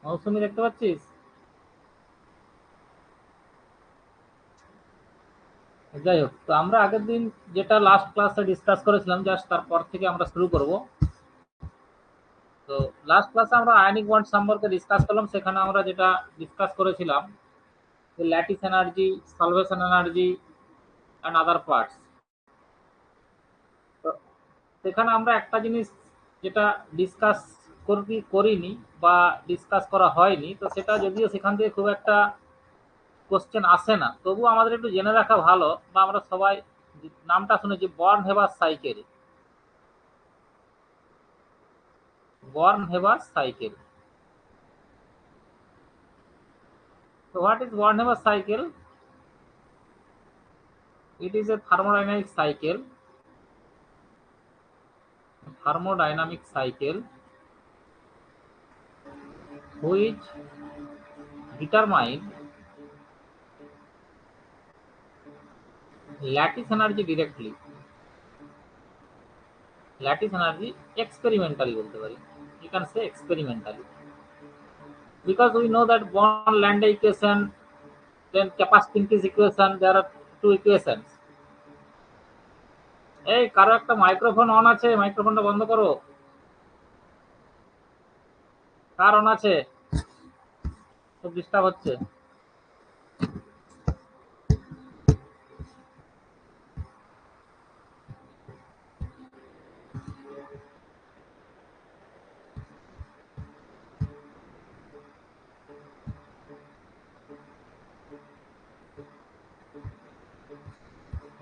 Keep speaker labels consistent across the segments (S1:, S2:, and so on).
S1: মৌসুমি দেখতে পাচ্ছিস? যাই হোক, তো আমরা আগের দিন যেটা লাস্ট ক্লাসে ডিসকাস করেছিলাম, জাস্ট তারপর থেকে আমরা শুরু করব। তো লাস্ট ক্লাসে আমরা আয়নিক বন্ড সম্পর্কে ডিসকাস করলাম। সেখানে আমরা যেটা ডিসকাস করেছিলাম যে lattice energy, solvation energy and other parts. তো সেখানে আমরা একটা জিনিস যেটা ডিসকাস করিনি বা ডিসকাস করা হয়নি, তো সেটা যদিও সেখান থেকে খুব একটা কোশ্চেন আসে না, তবু আমাদের একটু জেনে রাখা ভালো, বা আমরা সবাই নামটা শুনেছি born Haber cycle. Born Haber cycle. So what is Born Haber cycle? It is a thermodynamic cycle which determine lattice energy directly, lattice energy experimentally বলতে পারি, you can say experimentally, because we know that Born-Lande equation, then capacitance equation, there are two equations. এই কারো একটা microphone on আছে, মাইক্রোফোনটা বন্ধ করো। কার on আছে? খুব ডিস্টার্ব হচ্ছে।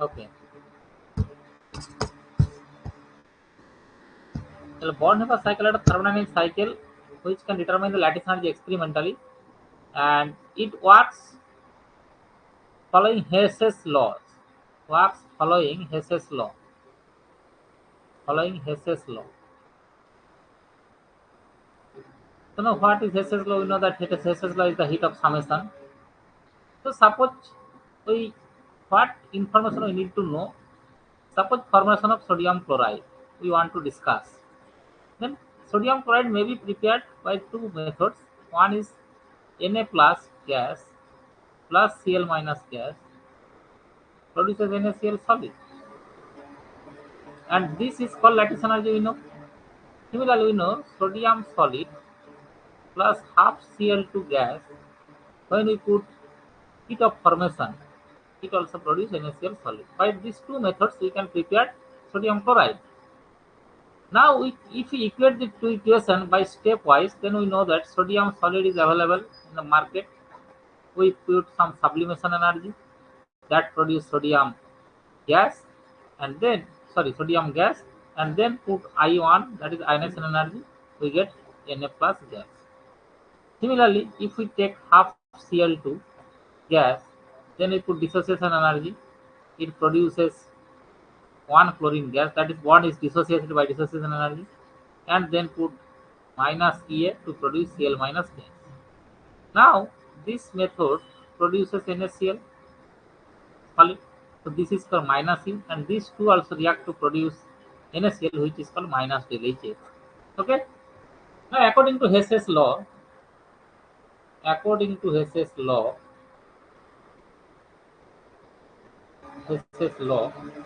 S1: ওকে, তাহলে বর্ন হেবার সাইকেল একটা thermodynamic cycle which can determine the lattice energy experimentally, and it works following Hess's laws. Works following Hess's law. Following Hess's law. So now what is Hess's law? We know that Hess's law is the heat of summation. So suppose we, what information we need to know? Suppose formation of sodium chloride we want to discuss. Then sodium chloride may be prepared by two methods. One is Na plus gas plus Cl minus gas produces NaCl solid, and this is called lattice energy, we know. Similarly, we know sodium solid plus half Cl2 gas, when we put heat of formation, it also produces NaCl solid. By these two methods, we can prepare sodium chloride. Now, if we equate the two equations by stepwise, then we know that sodium solid is available in the market. We put some sublimation energy that produce sodium gas, and then sodium gas, and then put I1, that is ionization energy, we get Na plus gas. Similarly, if we take half Cl2 gas, then we put dissociation energy, it produces one chlorine gas, that is bond is dissociated by dissociation energy, and then put minus Ea to produce Cl minus gas. Now this method produces NaCl solid. So this is called minus E, and these two also react to produce NaCl, which is called minus del HF. Okay. Now according to Hess's law,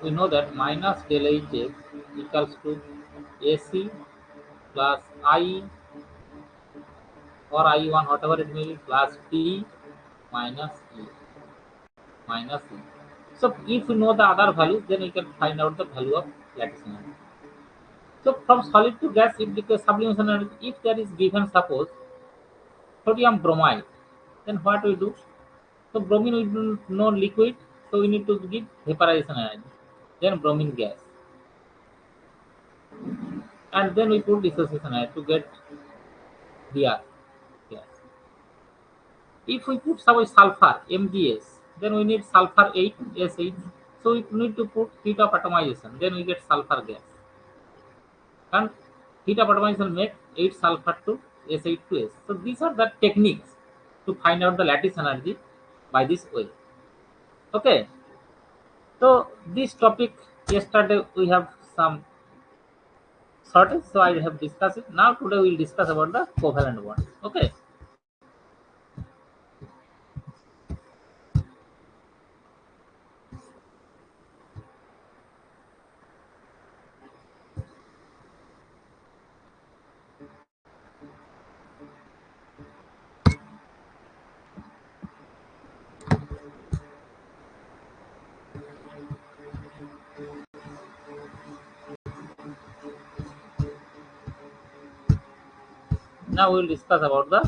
S1: we know that minus del HF equals to AC plus I or I1, whatever it may be, plus T minus E. So if you know the other values, then you can find out the value of lattice energy. So from solid to gas, it becomes sublimation energy. If there is given, suppose sodium bromide, then what we do? So bromine we do no liquid, so we need to give vaporization energy. Then bromine gas, and then we put dissociation energy to get Br gas. If we put suppose sulfur MgS, then we need sulfur 8 S8. So we need to put heat of atomization, then we get sulfur gas. And heat of atomization make 8 sulfur to S8 to S. So these are the techniques to find out the lattice energy by this way. Okay. So this topic yesterday we have some shortage, so I have discussed it. Now today we will discuss about the covalent bond. Okay. Now we will discuss about the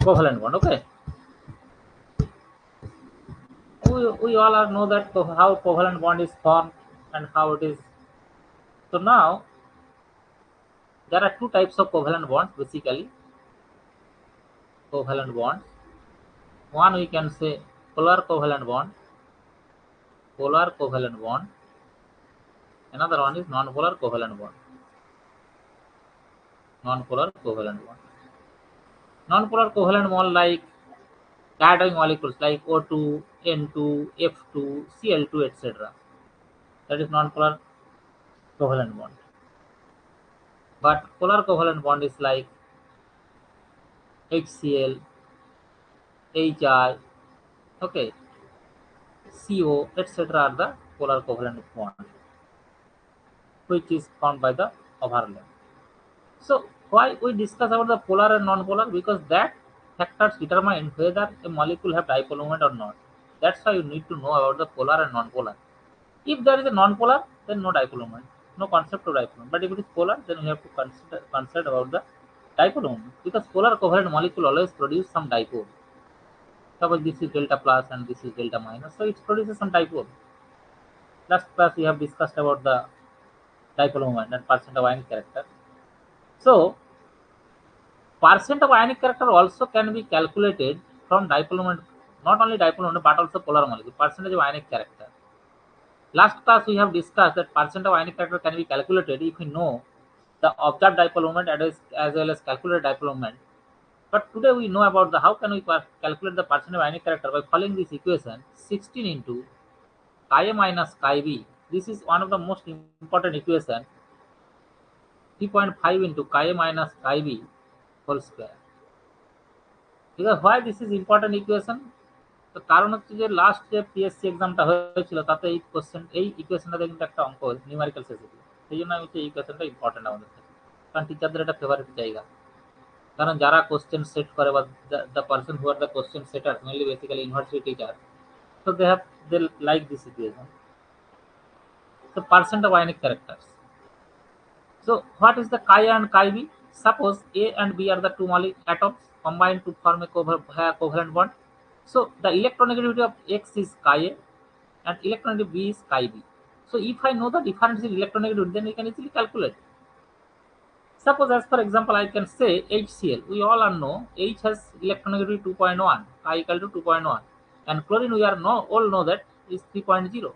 S1: covalent bond. Okay, we all are know that how covalent bond is formed and how it is. So now there are two types of covalent bonds basically. Covalent bonds. One we can say polar covalent bond. Another one is non-polar covalent bond. Non-polar covalent bond. Non-polar covalent bond like cationic molecules like O2, N2, F2, Cl2, etc. That is non-polar covalent bond. But polar covalent bond is like HCl, HI, okay, CO, etc. are the polar covalent bond, which is formed by the overlap. So why we discuss about the polar and non-polar? Because that factors determine whether a molecule have dipole moment or not. That's why you need to know about the polar and non-polar. If there is a non-polar, then no dipole moment, no concept of dipole moment. But if it is polar, then we have to consider about the dipole moment, because polar covalent molecule always produce some dipole. Suppose this is delta plus and this is delta minus, so it produces some dipole. Last class we have discussed about the dipole moment and percent of ionic character. So percent of ionic character also can be calculated from dipole moment, not only dipole moment but also polar molecule. Percentage of ionic character. Last class we have discussed that percent of ionic character can be calculated if we know the observed dipole moment as well as calculated dipole moment. But today we know about the how can we calculate the percent of ionic character by following this equation 16 into chi minus chi b. This is one of the most important equation, 3.5 into chi minus chi b whole square. Because why this is important equation? তো কারণ হচ্ছে যে last যে PSC এক্সামটা হয়েছিল তাতে এই question এই ইকুয়েশনটাতে কিন্তু একটা অঙ্ক নিউমেরিক্যাল শেষে, সেই জন্য আমি এই ইকুয়েশনটা ইম্পর্টেন্ট আমাদের কাছে, কারণ টিচারদের এটা ফেভারিট জায়গা। কারণ যারা কোশ্চেন সেট করে বা the person who are the question setter mainly basically university teacher, so they like this equation. So percent of ionic characters. So what is the chi and chi b? Suppose A and B are the two atoms combined to form a covalent bond. So the electronegativity of X is chi A and electronegativity B is chi B. So if I know the difference in electronegativity, then we can easily calculate. Suppose as for example I can say HCl. We all know H has electronegativity 2.1, chi equal to 2.1, and chlorine we are all know that is 3.0.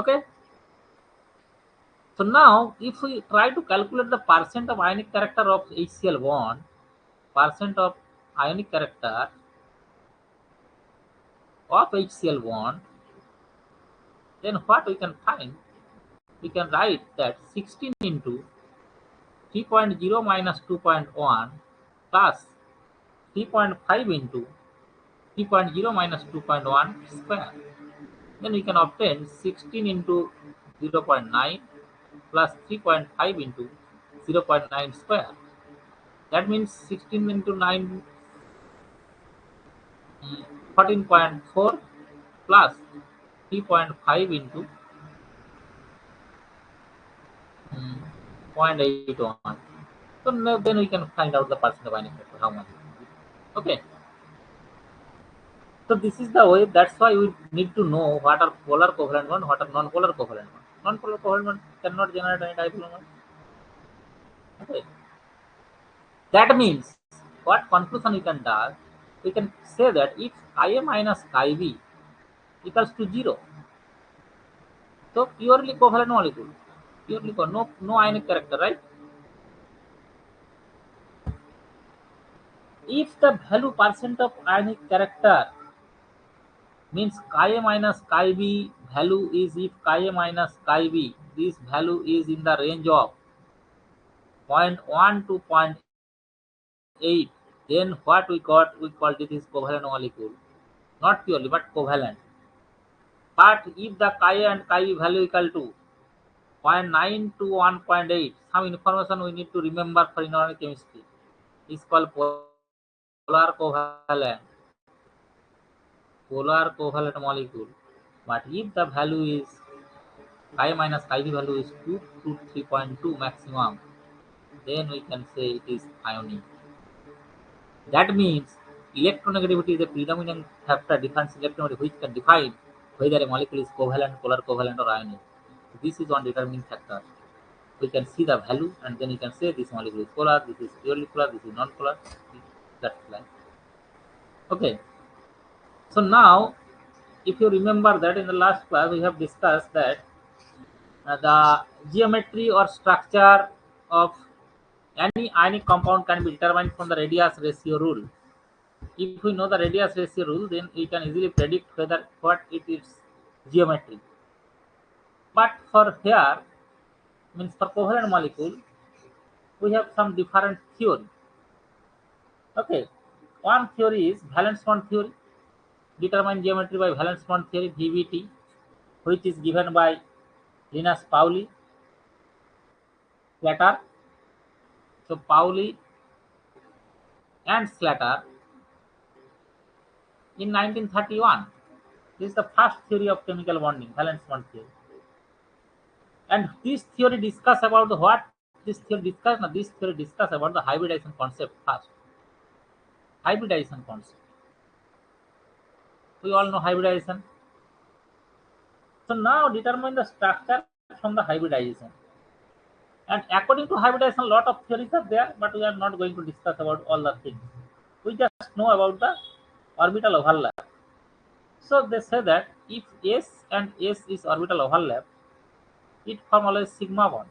S1: Okay. So now if we try to calculate the percent of ionic character of HCl bond, percent of ionic character of HCl bond, then what we can find? We can write that 16 into 3.0 minus 2.1 plus 3.5 into 3.0 minus 2.1 square. Then we can obtain 16 into 0.9 plus 3.5 into 0.9 square. That means 16 into 9, 14.4 plus 3.5 into 0.81. So now then we can find out the percent of ionic character, how much. Okay. So this is the way. That's why we need to know what are polar covalent bond, what are non-polar covalent bond. Non-polar covalent bond cannot generate any dipole moment. Okay. That means what conclusion we can draw? We can say that if Ia minus Ib equals to 0, so purely covalent molecule, no ionic character, right? If the value percent of ionic character means chi minus chi b value is, if chi minus chi b, this value is in the range of 0.1 to 0.8, then what we got, we called it is covalent molecule, not purely but covalent. But if the chi and chi b value equal to 0.9 to 1.8, some information we need to remember for inorganic chemistry is called polar covalent molecule. But if the value is Chi minus Chi value is 2 to 3.2 maximum, then we can say it is ionic. That means electronegativity is a predominant factor defines electronegativity which can define whether a molecule is covalent, polar covalent or ionic. This is one determining factor. We can see the value and then we can say this molecule is polar, this is purely polar, this is non-polar. That's like. Okay. So now, if you remember that in the last class we have discussed that the geometry or structure of any ionic compound can be determined from the radius ratio rule. If we know the radius ratio rule, then we can easily predict whether what it is geometry. But for here, means for covalent molecule, we have some different theory. Okay, one theory is valence bond theory, determine geometry by valence bond theory (VBT), which is given by Linus Pauly, Slater. So Pauly and Slater in 1931. This is the first theory of chemical bonding, valence bond theory. And this theory discuss about the what this theory discuss now this theory discuss about the hybridization concept first. Hybridization concept. We all know hybridization. So now determine the structure from the hybridization. And according to hybridization, lot of theories are there, but we are not going to discuss about all the things. We just know about the orbital overlap. So they say that if S and S is orbital overlap, it forms always sigma bond.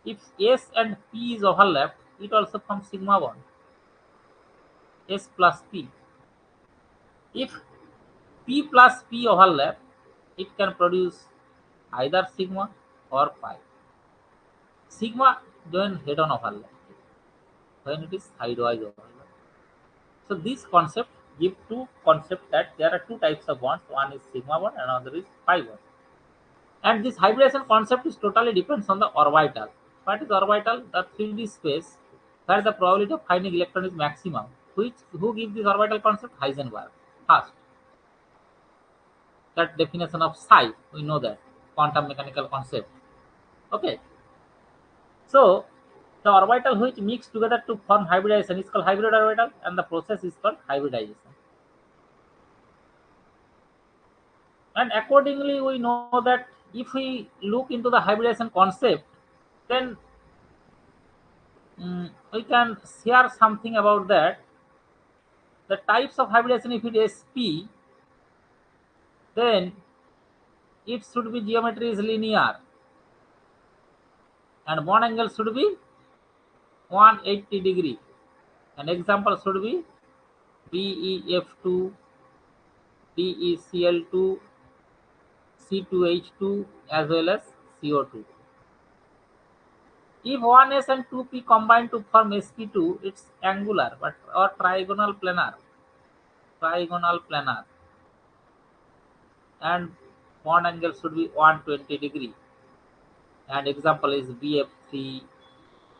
S1: If S and P is overlapped, it also forms sigma bond. S plus P. If P plus P overlap, it can produce either sigma or pi. Sigma when head-on overlap, when it is sidewise overlap. So this concept give two concepts that there are two types of bonds. One is sigma bond and another is pi bond. And this hybridization concept is totally depends on the orbital. What is orbital? The 3D space where the probability of finding electron is maximum. Who gives this orbital concept? Heisenberg. First. That definition of psi, we know that quantum mechanical concept. Okay. So the orbital which mix together to form hybridization is called hybrid orbital, and the process is called hybridization. And accordingly, we know that if we look into the hybridization concept, then we can share something about that. The types of hybridization, if it is SP, then it should be geometry is linear and bond angle should be 180 degree. An example should be BeF2, BeCl2, C2H2 as well as CO2. If 1s and 2p combine to form sp2, it's angular but or trigonal planar. Trigonal planar. And bond angle should be 120 degree. And example is BF3,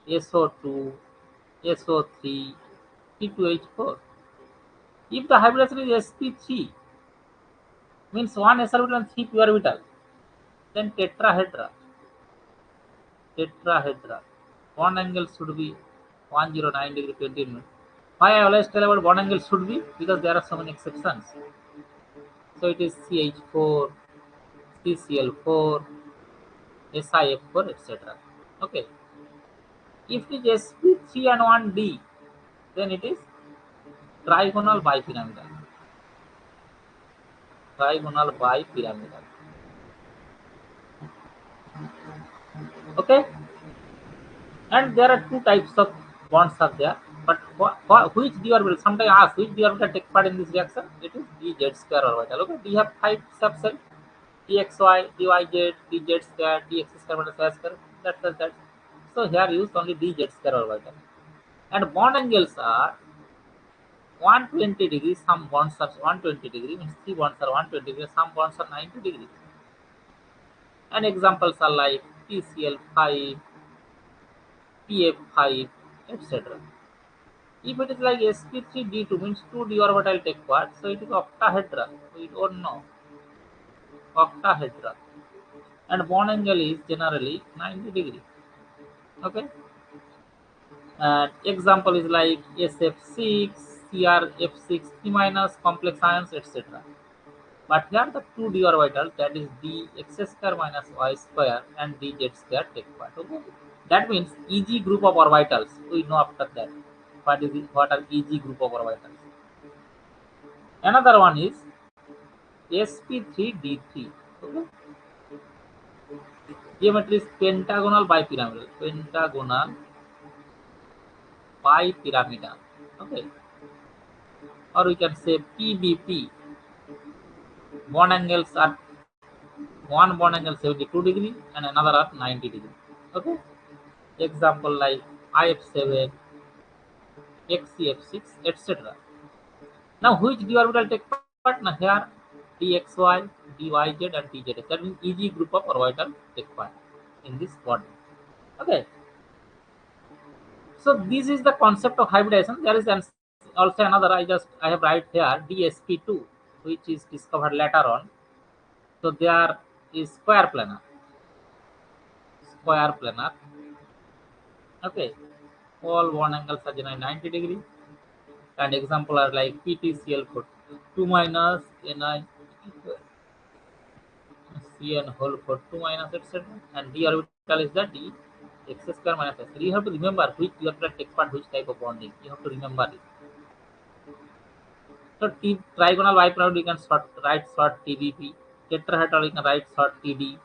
S1: SO2, SO3, C2H4. If the hybridization is sp3, means 1 s orbital and 3 p orbital, then tetrahedra. Tetrahedra. Bond angle should be 109 degree 20 minutes. Why I always tell about bond angle should be? Because there are so many exceptions. So it is CH4, CCl4, SiF4, etc. Okay. If it is sp3 and 1d, then it is trigonal bipyramidal. Trigonal bipyramidal. Okay. And there are two types of bonds are there. But which d orbital? Sometimes ask which d orbital take part in this reaction? It is dz square orbital. Okay. D have 5 subcells. dxy, dyz, dz square, dx square minus y square. That's that. So here use only dz square orbital. And bond angles are 120 degrees. Some bonds are 120 degrees. Means 3 bonds are 120 degrees. Some bonds are 90 degrees. And examples are like PCl5, PF5, etc. If it is like sp3d2 means 2d orbital take part, so it is octahedra. We don't know. Octahedra. and bond angle is generally 90 degree. Okay, and example is like SF6, CrF6, E minus, complex ions, etc. But here the two d orbitals, that is dx square minus y square and dz square take part. Okay, that means Eg group of orbitals. We know after that what are Eg group of orbitals. Another one is sp3d3. Okay, geometry is pentagonal bipyramidal. Pentagonal bipyramidal. Okay, or we can say PBP. Bond angles are one bond angle 72 degree and another at 90 degree. Okay, example like IF7, XCF6, etc. Now, which d orbital take part? Now, here dxy, dyz, and dz. That means Eg group of orbital take part in this body. Okay, so this is the concept of hybridization. There is also another. I have write here DSP2, which is discovered later on. So there is square planar. Square planar. Okay, all one angles are generally 90 degree. And example are like PTCl for 2 minus Ni Cn whole for 2 minus etc. And d orbital is the d x square minus s. You have to remember which d orbital take part which type of bonding. You have to remember it. So trigonal bipyramid you can write short TBP. Tetrahedral you can write short TD.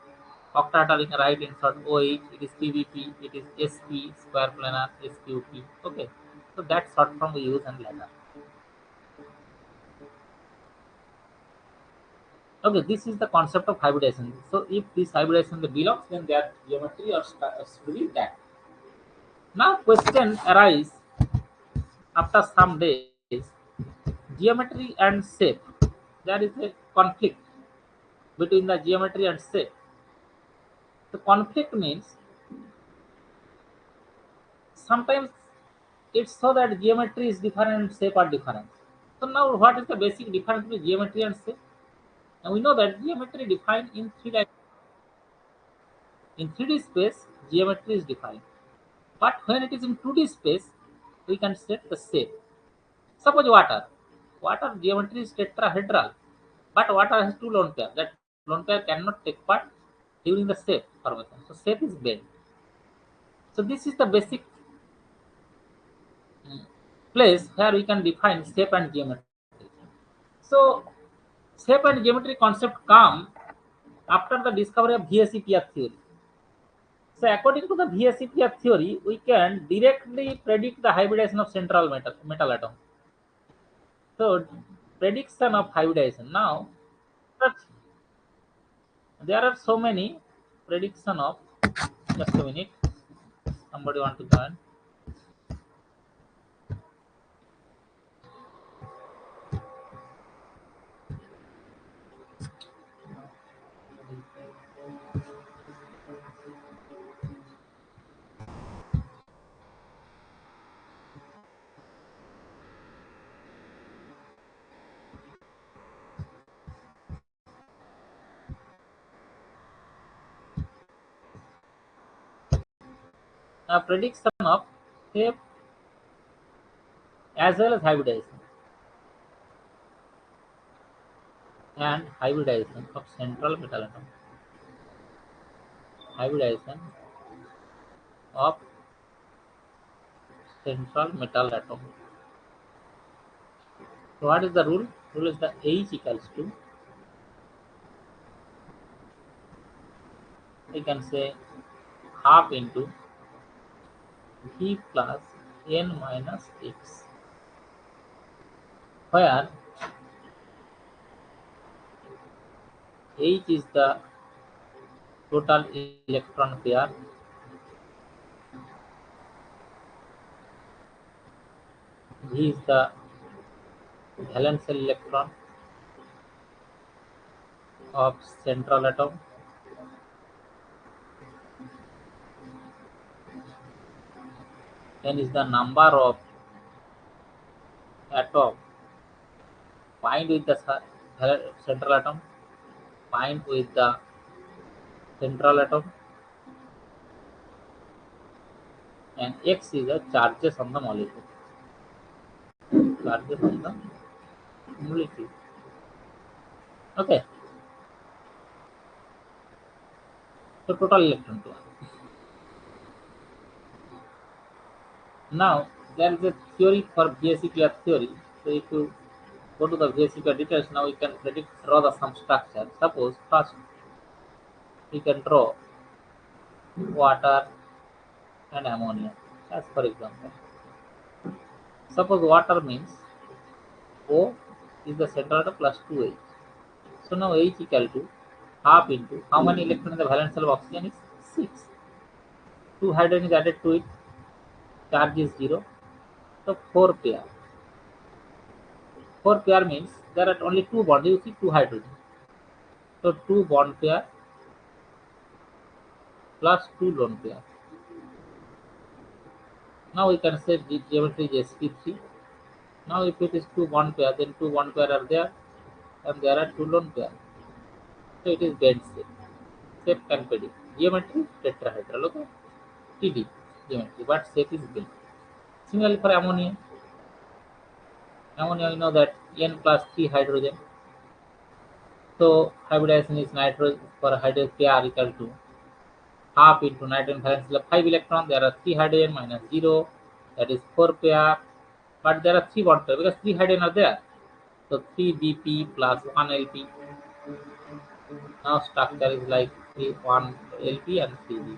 S1: Octahedral you can write in short OH. It is PBP. It is SP square planar SQP. Okay. So that short form we use and later. Okay, this is the concept of hybridization. So if this hybridization belongs, then their geometry or should be that. Now question arise after some days, geometry and shape. There is a conflict between the geometry and shape. The conflict means sometimes it's so that geometry is different and shape are different. So now what is the basic difference between geometry and shape? Now we know that geometry defined in in 3D space, geometry is defined. But when it is in 2D space, we can set the shape. Suppose water. Water geometry is tetrahedral, but water has two lone pair. That lone pair cannot take part during the shape formation. So shape is bent. So this is the basic mm, place where we can define shape and geometry. So shape and geometry concept come after the discovery of VSEPF theory. So according to the VSEPF theory, we can directly predict the hybridization of central metal atom. So prediction of hybridization. Now there are so many prediction of, just a minute, somebody want to join. Prediction of shape as well as hybridization of central metal atom. Hybridization of central metal atom. So what is the rule? Rule is the H equals to, we can say, half into V plus N minus X, where H is the total electron pair, V is the valence electron of central atom, N is the number of atom bind with the central atom, bind with the central atom, and X is the charges on the molecule. Charges on the molecule. Okay. So total electron count. Now there is a theory for VSEPR theory. So if you go to the VSEPR details, now we can draw the some structure. Suppose first we can draw water and ammonia. As for example, suppose water means O is the central atom plus 2H. So now H equal to half into how many electrons in the valence shell of oxygen is 6. 2 hydrogen is added to it, charge is 0. So 4 pair. 4 pair means there are only 2 bonds. You see 2 hydrogen. So 2 bond pair plus 2 lone pair. Now we can say the geometry is sp3. Now if it is 2 bond pair, then 2 bond pair are there and there are 2 lone pair. So it is bent shape. Shape can predict. Geometry tetrahedral, okay? TD geometry, but shape is bent. Similarly for ammonia, we know that N plus 3 hydrogen. So hybridization is nitrogen for hydrogen pair equal to half into nitrogen valence shell of 5 electron. There are 3 hydrogen minus 0, that is 4 pair. But there are 3 bond pair because 3 hydrogen are there. So 3 BP plus 1 LP. Now structure is like 1 LP and 3 BP.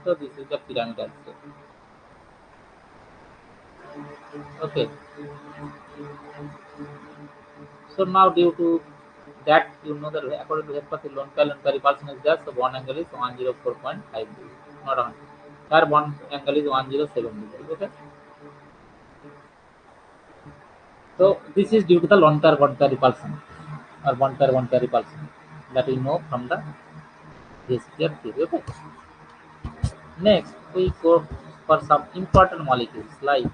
S1: So this is the pyramidal shape. Okay. So now due to that, you know that according to Hepathy lone pair repulsion is there, so bond angle is 104.5 degrees. Not on. Her bond angle is 107 degrees. Okay. So this is due to the lone pair repulsion or bond pair repulsion that we know from the Shakespeare theory. Okay. Next we go for some important molecules like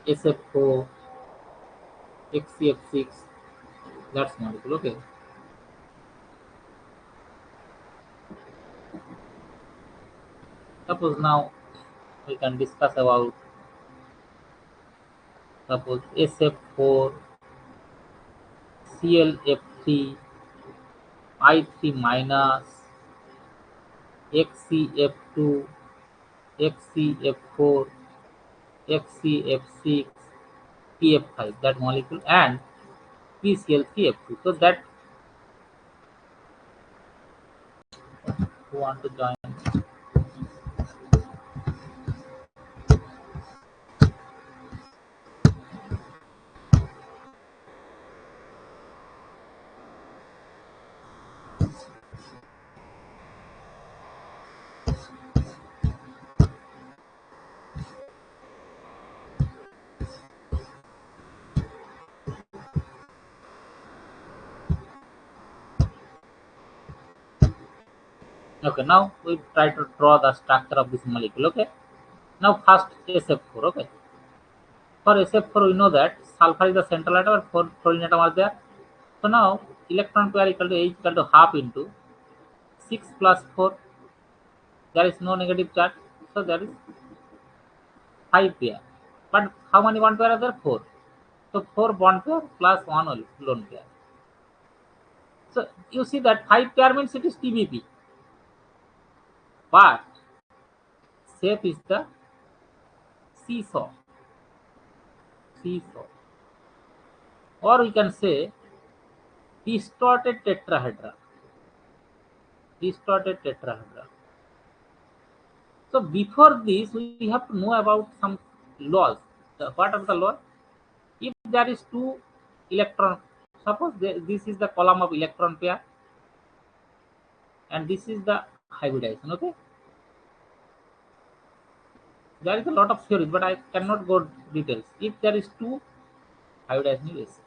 S1: SF4, XCF6, that's molecule. Okay. Suppose now we can discuss about suppose SF4, ClF3, I3 minus, XCF2, XCF4, XCF6, PF5, that molecule, and PCl3F2. So that who want to join? Okay, now we try to draw the structure of this molecule. Okay, now first SF4. Okay, for SF4 we know that sulfur is the central atom and 4 fluorine atom are there. So now electron pair equal to H equal to half into 6 plus 4. There is no negative charge, so there is 5 pair. But how many bond pair are there? 4. So 4 bond pair plus 1 lone pair. So you see that 5 pair means it is TBP. But shape is the seesaw. Seesaw. Or we can say distorted tetrahedra. Distorted tetrahedra. So before this, we have to know about some laws. What are the laws? If there is 2 electron, suppose this is the column of electron pair, and this is the hybridization. Okay. There is a lot of theories, but I cannot go details. If there is 2, hybridization is sp.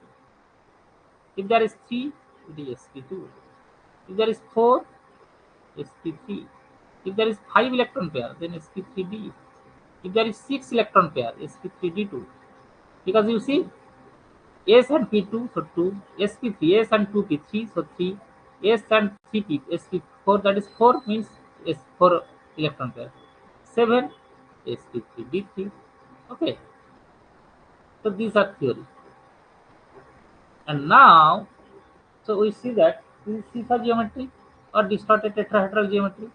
S1: If there is 3, it is sp2. If there is 4, sp3. If there is 5 electron pair, then sp3d. If there is 6 electron pair, sp3d2. because you see S and P2, so 2, sp3, S and 2p3, so 3, S and 3p, sp4, that is 4 means S4 electron pair, 7, sp3, d3. Okay, so these are theory. And now, so we see that this is seesaw geometry or distorted tetrahedral geometry.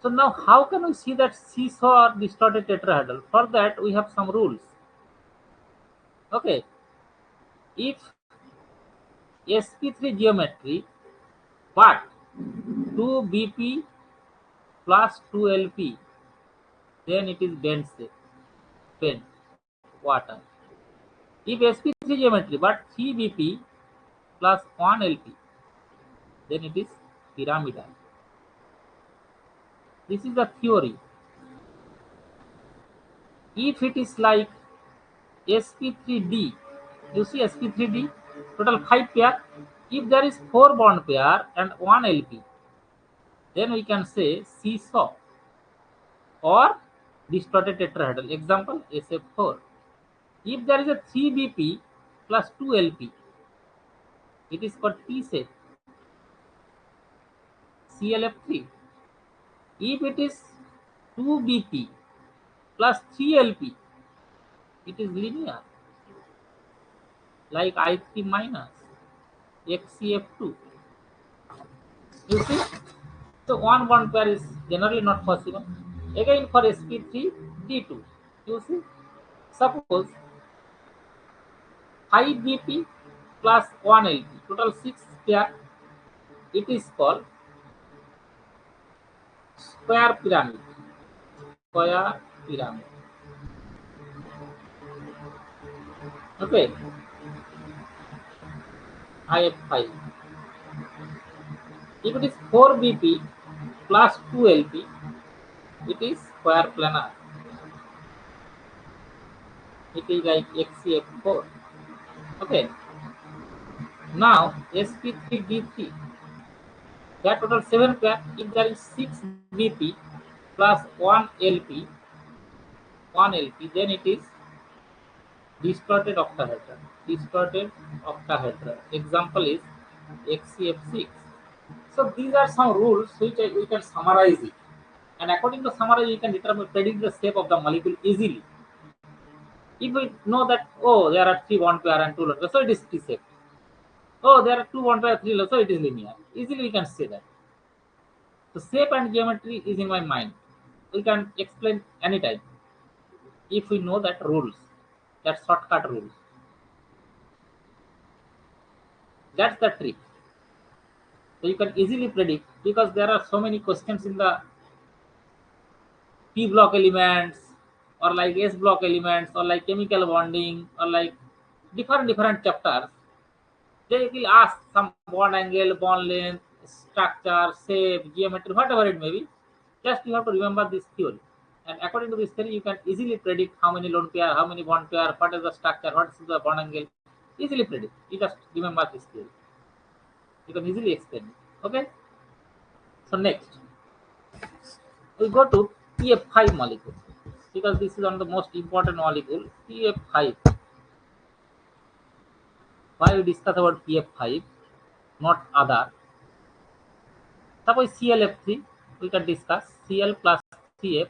S1: So now how can we see that seesaw or distorted tetrahedral? For that we have some rules. Okay, if sp3 geometry but 2bp plus 2lp, then it is bent shape, bent water. If sp3 geometry but 3bp plus 1lp, then it is pyramidal. This is the theory. If it is like sp3d, you see sp3d, total 5 pair. If there is 4 bond pair and 1 lp, then we can say seesaw or distorted tetrahedral. Example SF4. If there is a 3bp plus 2lp, it is called T shape, CLF3. If it is 2bp plus 3lp, it is linear, like I3 minus XCF2. You see? So one bond pair is generally not possible. Again for sp3 d2, you see, suppose 5bp plus 1lp, total 6 pair, it is called square pyramid. Square pyramid. Okay, IF5. If it is 4bp plus 2lp, it is square planar. It is like XCF4. Okay. Now sp3d3. That total 7 pair. If there is 6bp plus 1lp, then it is distorted octahedral. Distorted octahedral. Example is XCF6. So these are some rules which we can summarize it. And according to summary, you can predict the shape of the molecule easily. If we know that, oh, there are 3 bond pair and 2 lone pair, so it is T shape. Oh, there are 2 bond pair, 3 lone, so it is linear. Easily we can say that. So shape and geometry is in my mind. We can explain anytime if we know that rules, that shortcut rules. That's the trick. So you can easily predict because there are so many questions in the P block elements or like S block elements or like chemical bonding or like different chapters. They will ask some bond angle, bond length, structure, shape, geometry, whatever it may be. Just you have to remember this theory. And according to this theory, you can easily predict how many lone pair, how many bond pair, what is the structure, what is the bond angle. Easily predict. You just remember this theory. You can easily explain it. Okay? So next, we go to PF5 molecule because this is one of the most important molecule. PF5. Why we discuss about PF5, not other? Suppose ClF3, we can discuss Cl plus 3F.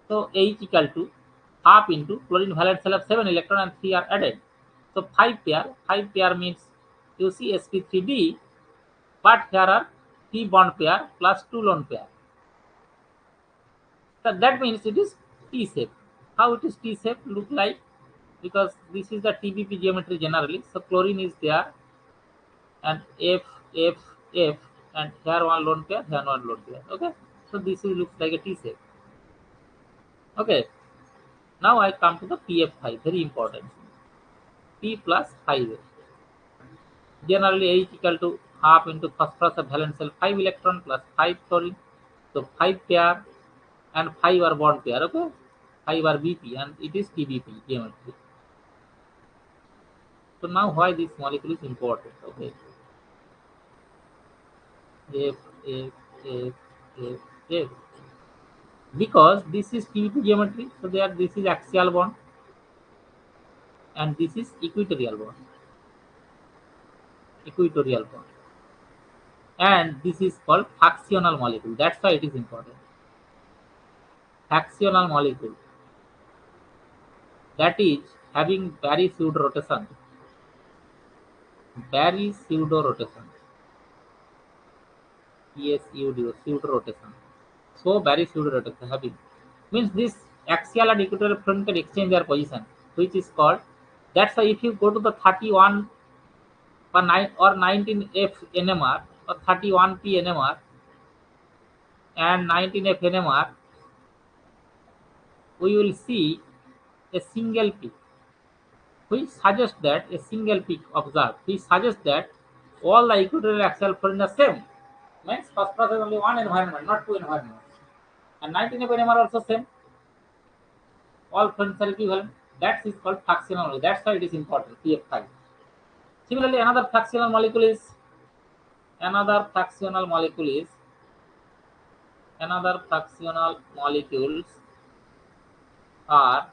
S1: So H equal to half into chlorine valence shell of 7 electron and 3 are added. So 5 pair. 5 pair means you see sp3d, but here are 3 bond pair plus 2 lone pair. So that means it is T shape. How it is T shape look like? Because this is the TBP geometry generally. So chlorine is there and F, F, F, and here one lone pair, here one lone pair. Okay, so this is looks like a T shape. Okay, now I come to the PF5, very important. P plus 5. Generally H equal to half into phosphorus of valence shell 5 electron plus 5 chlorine. So 5 pair and 5 are bond pair. Okay, 5 are BP and it is TBP geometry. So now why this molecule is important? Okay, F, F, F, F, F. Because this is TBP geometry, so there this is axial bond. and this is equatorial bond. Equatorial bond. And this is called fractional molecule. That's why it is important. Fractional molecule, that is having very pseudo rotation. Very pseudo rotation. PSUDO, pseudo rotation. So very pseudo rotation having means this axial and equatorial front can exchange their position, which is called. That's why if you go to the 31 or 9 or 19F NMR or 31P NMR and 19F NMR, we will see a single peak, which suggests that a single peak observed, which suggests that all the equatorial axial fronts are same. Means phosphorus has only one environment, not two environments. And 19F NMR also same. All fronts are equivalent. That is called fractional. That's why it is important. PF5. Similarly, another fractional molecule is another fractional molecules are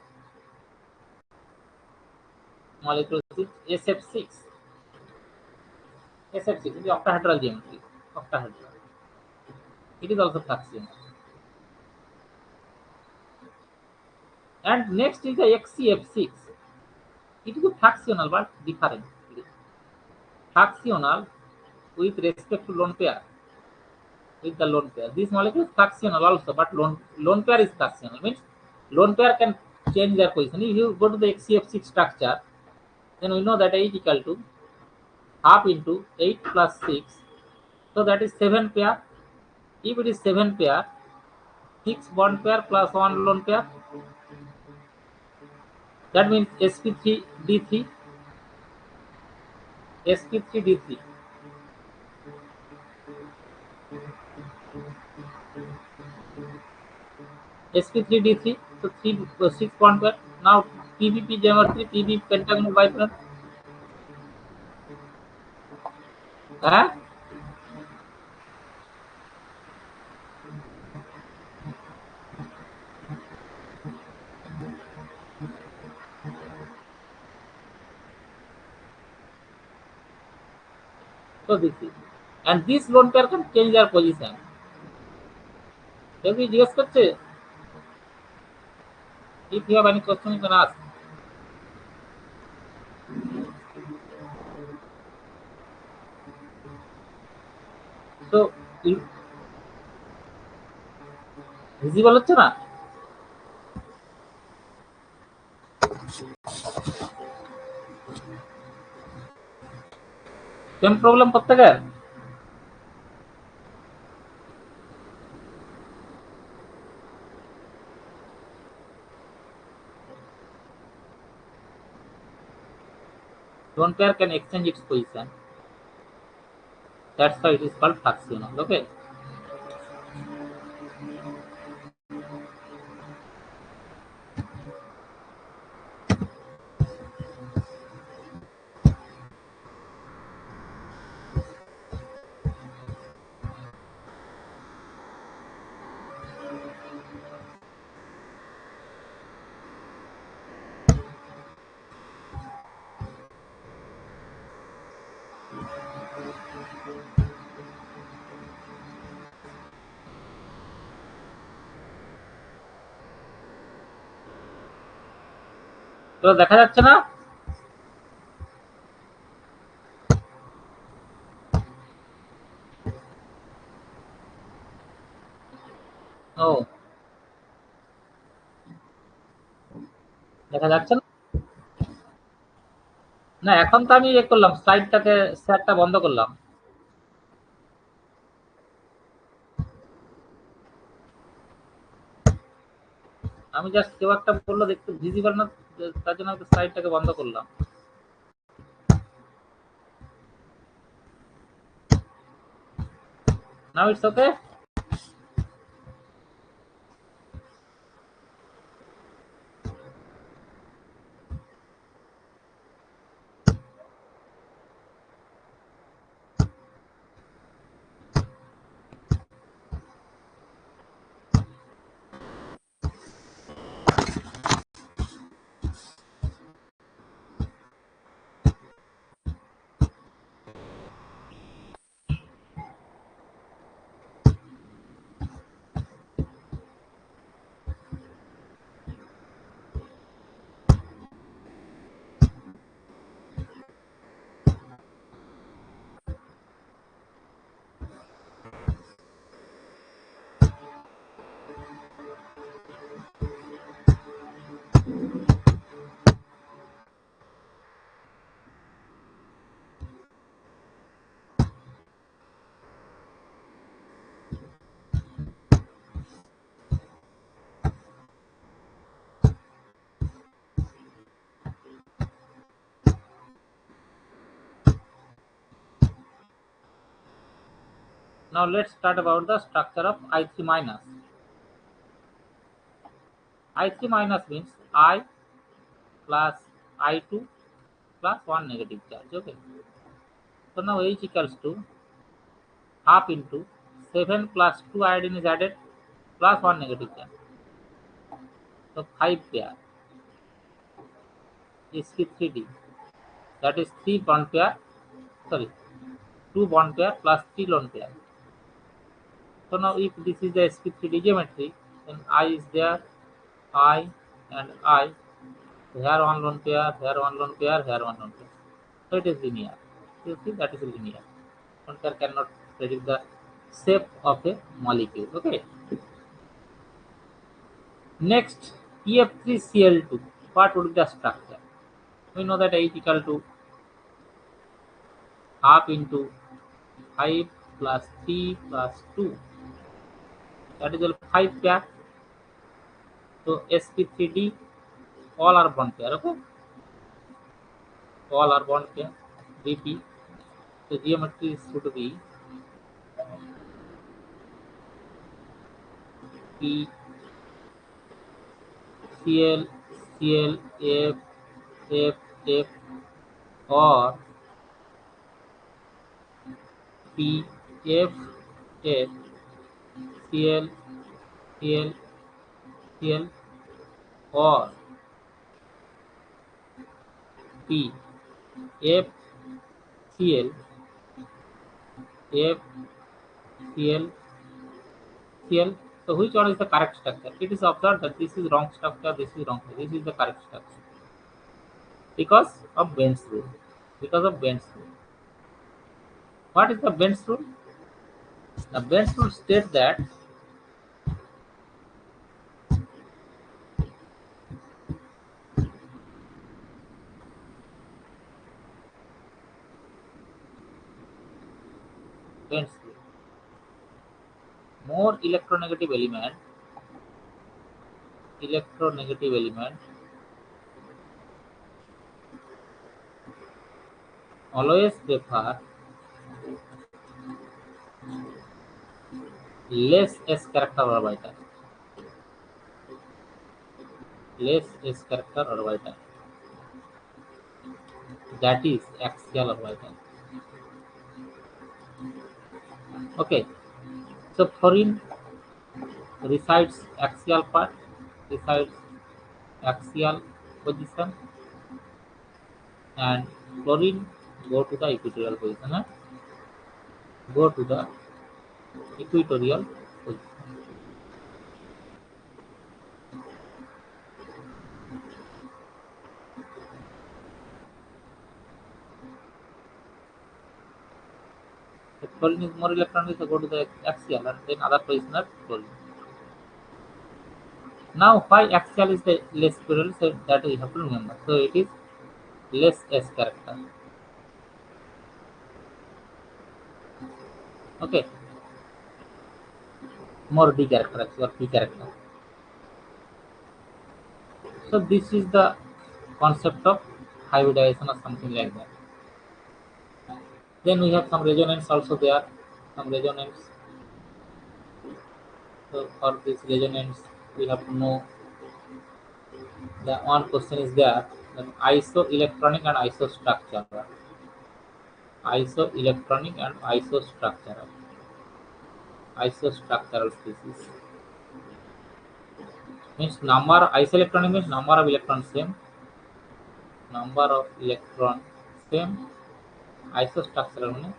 S1: molecules with SF6. SF6 is the octahedral geometry. Octahedral. It is also fractional. And next is the XCF6. It is a fractional but different. Fractional with respect to lone pair. With the lone pair. This molecule is fractional also, but lone pair is fractional. Means lone pair can change their position. If you go to the XCF6 structure, then we know that A is equal to half into 8 plus 6. So that is 7 pair. If it is 7 pair, 6 bond pair plus 1 lone pair. That means sp3d3, sp3d3. sp3d3, so 6 bond pair. Now PBP geometry, PB pentagonal biplane. Huh? So this is, and this lone pair can change their position. If you have any question, you can ask. So visible হচ্ছে না? Same problem প্রত্যেকের? Lone pair can exchange its position. That's why it is called fractional. Okay. তো দেখা যাচ্ছে না? ও দেখা যাচ্ছে না? না এখন তো আমি করলাম, স্যারটা বন্ধ করলাম। আমি জাস্ট কেউ একটা বললো দেখতে ভিজিবল না, তার জন্য আমি স্লাইডটাকে বন্ধ করলাম। Now it's okay. Now let's start about the structure of I3 minus. I3 minus means I plus I2 plus 1 negative charge. Okay. So now H equals to half into 7 plus 2 iodine is added plus 1 negative charge. So 5 pair is sp3d. That is 3 bond pair, sorry, 2 bond pair plus 3 lone pair. So now if this is the sp3d geometry, then I is there, I and I. So here one lone pair, here one lone pair, here one lone pair. So it is linear. You see that is linear. One pair cannot predict the shape of a molecule. Okay. Next, PF3Cl2. What would be the structure? We know that H equal to half into 5 plus 3 plus 2. That is all 5 pair. So sp3d, all are bond pair. Okay. All are bond pair. BP. The geometry should be P Cl Cl F F F or P F F Cl Cl Cl or P F Cl F Cl Cl. So which one is the correct structure? It is observed that this is wrong structure, this is wrong structure. This is the correct structure because of Benz rule. Because of Benz rule. What is the Benz rule? The Benz rule states that Benz rule, more electronegative element always prefer less S character orbital. Less S character orbital. That is axial orbital. Okay. So fluorine resides axial part, resides axial position, and chlorine go to the equatorial position. Go to the equatorial position. So chlorine is more electronic, so go to the axial, and then other position are chlorine. Now, why axial is the less equatorial? So that we have to remember. So it is less S character. Okay, more D character actually, or P character. So this is the concept of hybridization or something like that. Then we have some resonance also there. Some resonance. So for this resonance, we have to know the one question is there that isoelectronic and isostructure. Isoelectronic and isostructural species. Means number isoelectronic means number of electrons same. Number of electrons same. Isostructural means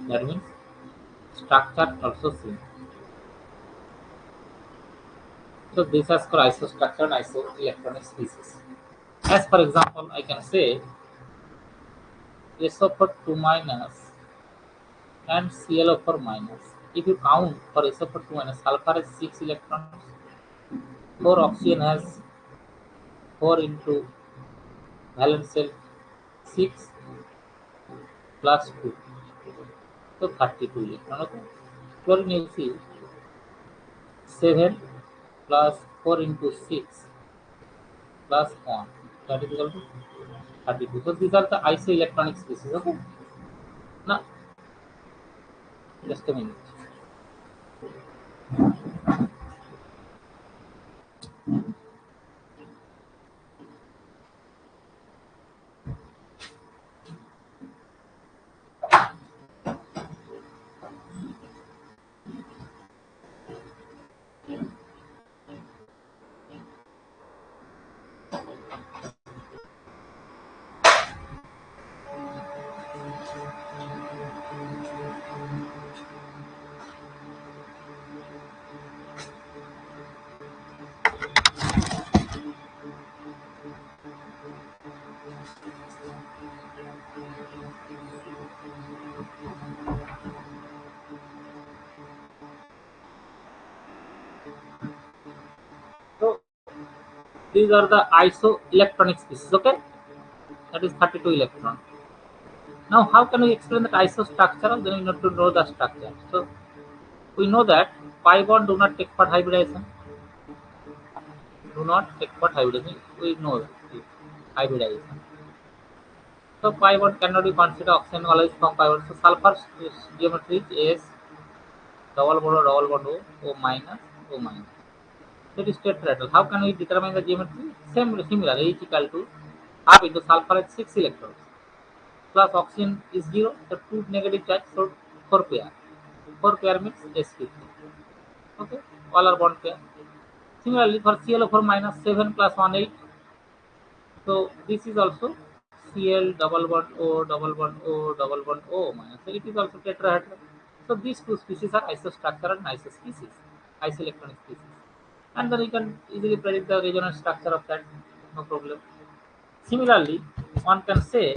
S1: that means structure also same. So this is called isostructure and isoelectronic species. As for example, I can say SO4 2 minus and ClO4 minus. If you count for SO4 2 minus, sulfur has 6 electrons, 4 oxygen has 4 into valence shell 6 plus 2, so 32 electron. Okay. Chlorine you see 7 plus 4 into 6 plus 1, that is equal to 32. So these are the isoelectronic species. Okay. Now just a minute. So these are the isoelectronic species. Okay, that is 32 electron. Now, how can we explain that isostructure? Then we need to know the structure. So we know that pi bond do not take part hybridization. Do not take part hybridization. We know that hybridization. So pi bond cannot be considered oxygen always from pi bond. So sulfur geometry is double bond O minus O minus. That is tetrahedral. How can we determine the geometry? Similar. H equal to half into sulfur has 6 electrons plus oxygen is 0. The two negative charge, so 4 pair. 4 pair means sp3. Okay, all are bond pair. Similarly, for ClO4 minus 7 plus 1 8. So this is also Cl double bond O double bond O double bond O minus. So it is also tetrahedral. So these two species are isostructural and isospecies, isoelectronic species. And then you can easily predict the resonance structure of that, no problem. Similarly, one can say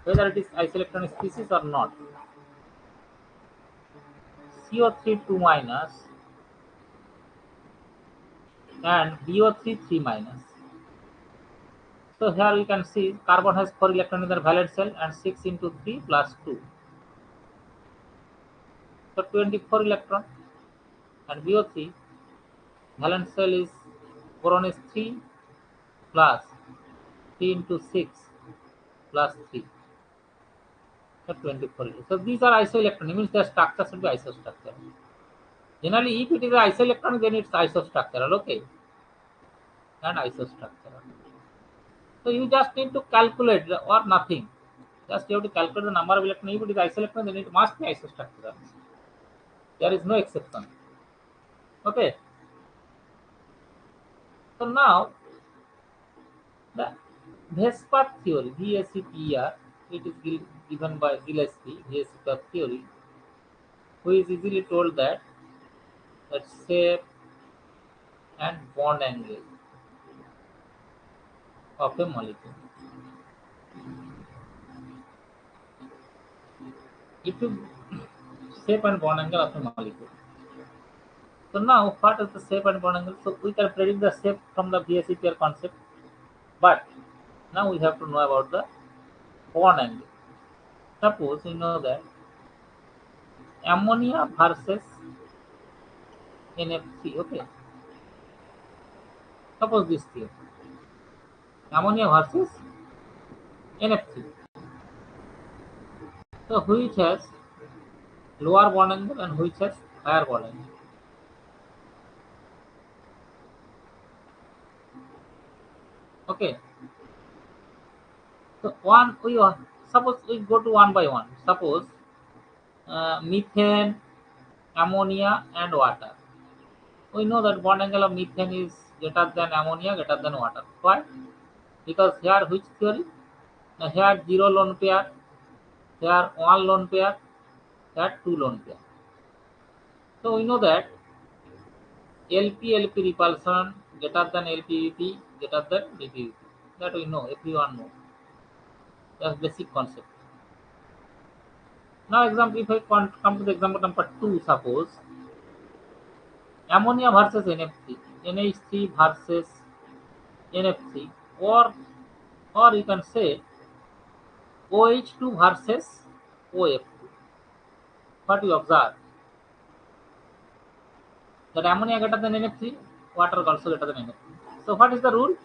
S1: whether it is isoelectronic species or not. CO3 2 minus and BO3 3 minus. So here you can see carbon has 4 electrons in their valence shell and 6 into 3 plus 2. So 24 electron, and BO3 valence shell is boron is 3 plus 3 into 6 plus 3. So 24. So these are isoelectronic, means their structure should be isostructural. Generally, if it is isoelectronic, then it's isostructural, okay, and isostructural. So you just need to calculate or nothing. Just you have to calculate the number of electrons. If it is isoelectron, then it must be isostructural. There is no exception. Okay. So now the Vesper theory, VSEPR, it is given by Gillespie, Vesper theory, who is easily told that shape and bond angle of a molecule. If you shape and bond angle of a molecule. So now, what is the shape and bond angle? So we can predict the shape from the VSEPR concept, but now we have to know about the bond angle. Suppose we know that ammonia versus NF3. Okay. Suppose this theory, ammonia versus NF3. So which has lower bond angle and which has higher bond angle? Okay. So suppose we go to one by one. Suppose methane, ammonia, and water. We know that bond angle of methane is greater than ammonia, greater than water. Why? Because here which theory? Now here 0 lone pair, here 1 lone pair, here 2 lone pair. So we know that LP repulsion greater than LPVP greater than DPVP. That we know, everyone knows. That's basic concept. Now example, if I come to the example number 2, suppose ammonia versus NF3, NH3 versus NF3, or you can say OH2 versus OF2. What you observe? That ammonia greater than NF3, water also greater than NF3. So what is the rule?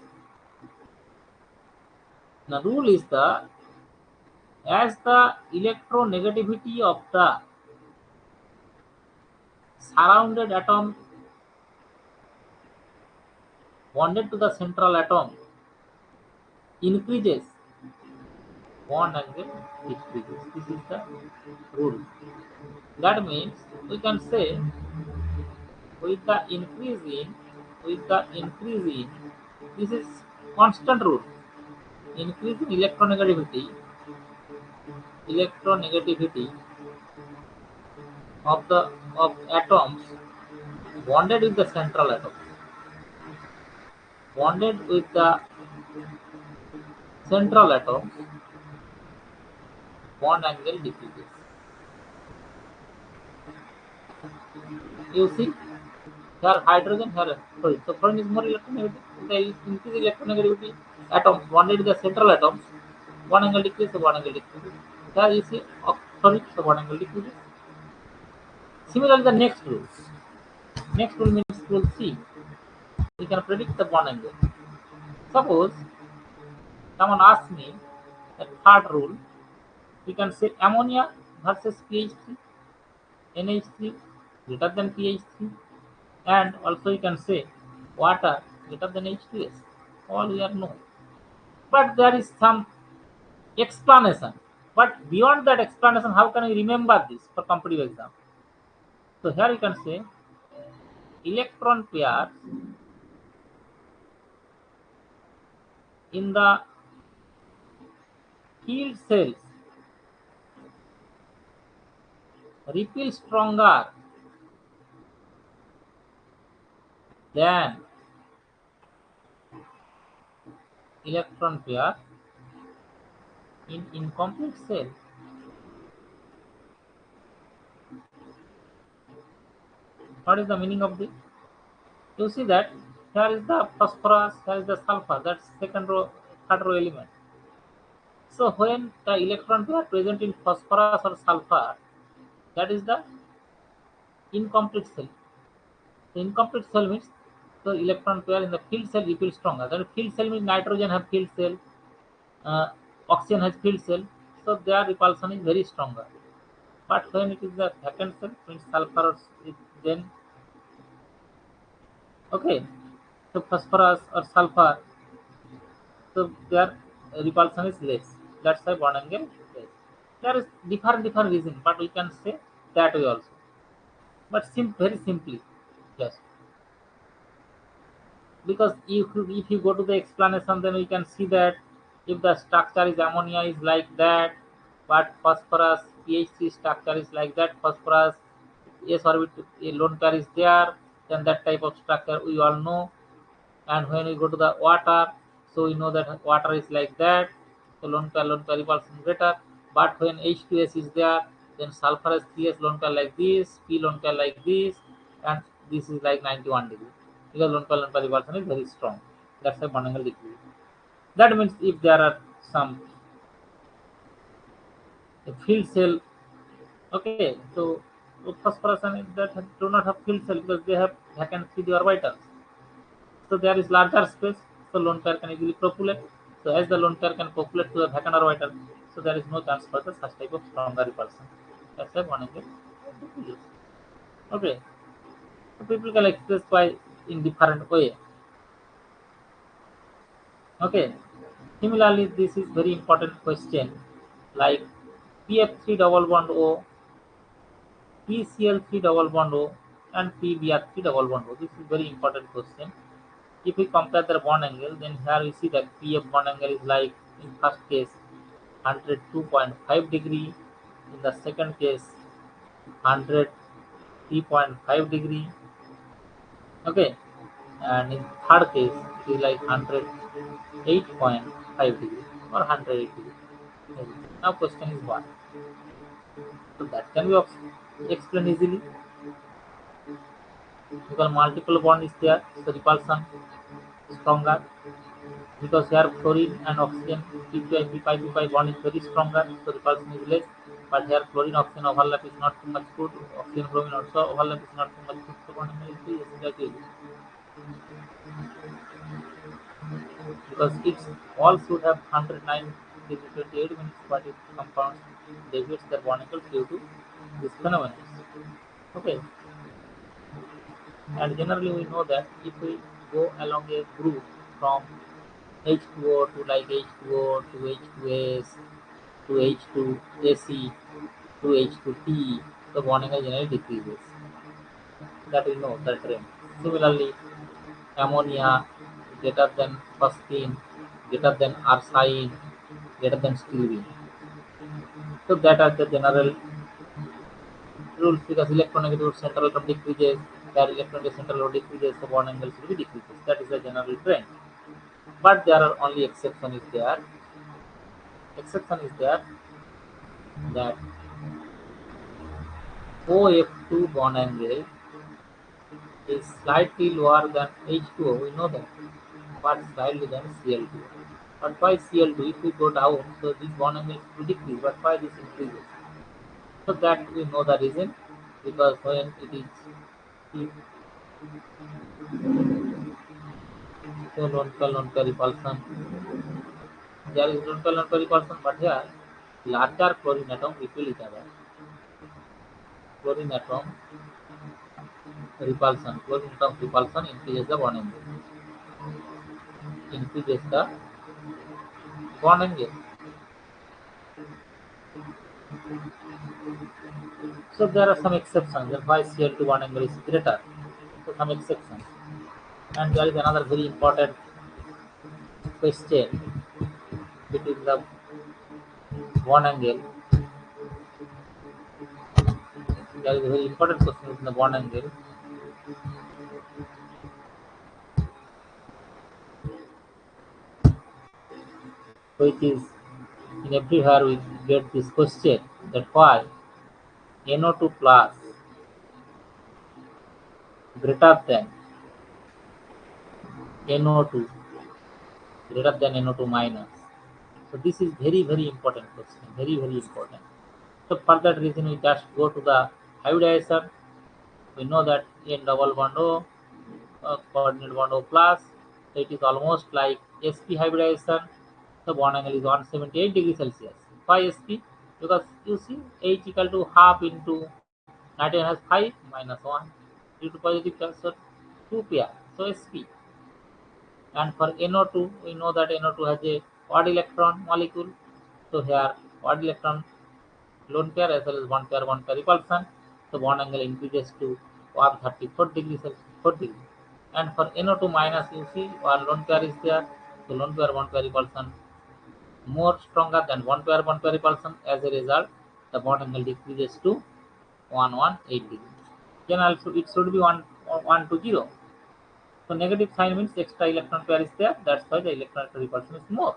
S1: The rule is as the electronegativity of the surrounded atom bonded to the central atom increases, bond angle decreases. This is the rule. That means we can say with the increase in this is constant rule. Increase in electronegativity of atoms bonded with the central atom. Bonded with the central atoms, bond angle decreases. You see, here hydrogen, here fluorine. So fluorine is more electronegative. They increase electronegativity atoms bonded to the central atoms. Bond angle decreases, the bond angle decreases. Here you see fluorine, so bond angle decreases. Similarly, the next rule. Next rule means rule C. We can predict the bond angle. Suppose someone asks me the third rule, we can say ammonia versus pH 3, NH3 greater than pH 3, and also you can say water greater than H2S. All we are know. But there is some explanation. But beyond that explanation, how can we remember this for competitive exam? So here you can say electron pairs in the field cells repel stronger than electron pair in incomplete cell. What is the meaning of this? You see that here is the phosphorus, here is the sulfur, that's second row, third row element. So when the electron pair present in phosphorus or sulfur, that is the incomplete cell. The incomplete cell means the electron pair in the field cell repel stronger. The field cell means nitrogen have field cell, oxygen has field cell, so their repulsion is very stronger. But when it is the vacant cell, means sulfur is then okay. So phosphorus or sulfur, so their repulsion is less. That's why bond angle is less. There is different reason, but we can say that way also. But very simply, yes. Because if you go to the explanation, then we can see that if the structure is ammonia is like that, but phosphorus pH 3 structure is like that, phosphorus s orbit a lone pair is there, then that type of structure we all know. And when we go to the water, so we know that water is like that, so lone pair repulsion greater. But when H2S is there, then sulfur has 3s lone pair like this, P lone pair like this, and this is like 91 degree, because lone pair repulsion is very strong. That's why bond angle decrease. That means if there are some field cell, okay, so phosphorus and that do not have field cell because they have vacant 3D orbitals. So there is larger space, so lone pair can easily populate. So as the lone pair can populate to the vacant orbital, so there is no chance for the such type of stronger repulsion. That's why one angle decreases. Okay, so people can express by in different way. Okay, similarly, this is very important question like PF3 double bond O, PCl3 double bond O, and PBr3 double bond O. This is very important question. If we compare the bond angle, then here we see that PF bond angle is like in first case 102.5 degree, in the second case 103.5 degree, okay, and in third case it is like 108.5 degree or 108 degree. Now question is what? So that can be explained easily because multiple bond is there, so repulsion stronger. Because here fluorine and oxygen P2P5 bond is very stronger, so repulsion is less. But here fluorine oxygen overlap is not too much good. Oxygen bromine also overlap is not too much good. So bond is exactly because it's all should have 109 degree 28 minutes, but it compounds deviates their bond angle due to this phenomenon. Okay, and generally we know that if we go along a group from H2O to like H2O to H2S to H2AC to H2T, the bond angle generally decreases. That we know the trend. Similarly, ammonia greater than phosphine, greater than arsine, greater than styrene. So that are the general rules because electronegative central atom decreases, their electronegative central atom decreases, so bond angle should be decreases. That is the general trend. But there are only exceptions there. exception is there that OF2 bond angle is slightly lower than H2O, we know that, but slightly than Cl2. But why Cl2? If we go down, so this bond angle will decrease, but why this increases? So that we know the reason, because when it is if so non-pair repulsion, there is non-pair repulsion, but here larger chlorine atom repel each other. Chlorine atom chlorine atom repulsion increases the bond angle, increases the bond angle. So there are some exceptions. That's why Cl2 bond angle is greater. So some exceptions. And there is another very important question between the bond angle. There is a very important question between the bond angle, which is in everywhere we get this question that why NO2 plus greater than NO2 greater than NO2 minus. So this is very important question, very important. So for that reason we just go to the hybridization. We know that N double bond O, coordinate bond O plus, so it is almost like sp hybridization. The bond angle is 178 degrees Celsius. Why sp? Because you see H equal to half into nitrogen has 5 minus 1 due to positive charge, so 2 pair, so sp. And for NO2, we know that NO2 has a odd electron molecule. So here odd electron lone pair as well as one pair repulsion. So bond angle increases to 134 degrees Celsius, 4 degrees. And for NO2 minus, you see one lone pair is there. So lone pair one pair repulsion more stronger than one pair repulsion. As a result, the bond angle decreases to 118 degrees. Then also it should be 120. So negative sign means extra electron pair is there. That's why the electron repulsion is more.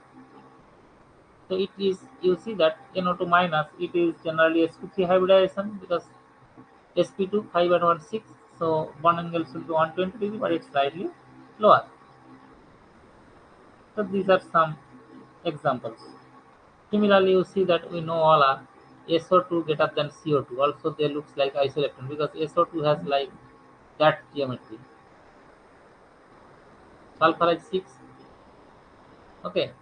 S1: So it is, you see that NO2 minus, it is generally sp3 hybridization because sp2 5 and 1 6. So bond angle should be 120 degree, but it's slightly lower. So these are some examples. Similarly, you see that we know all are SO2 greater than CO2. Also, they looks like isoelectron because SO2 has like that geometry. Sulfur is 6. Okay.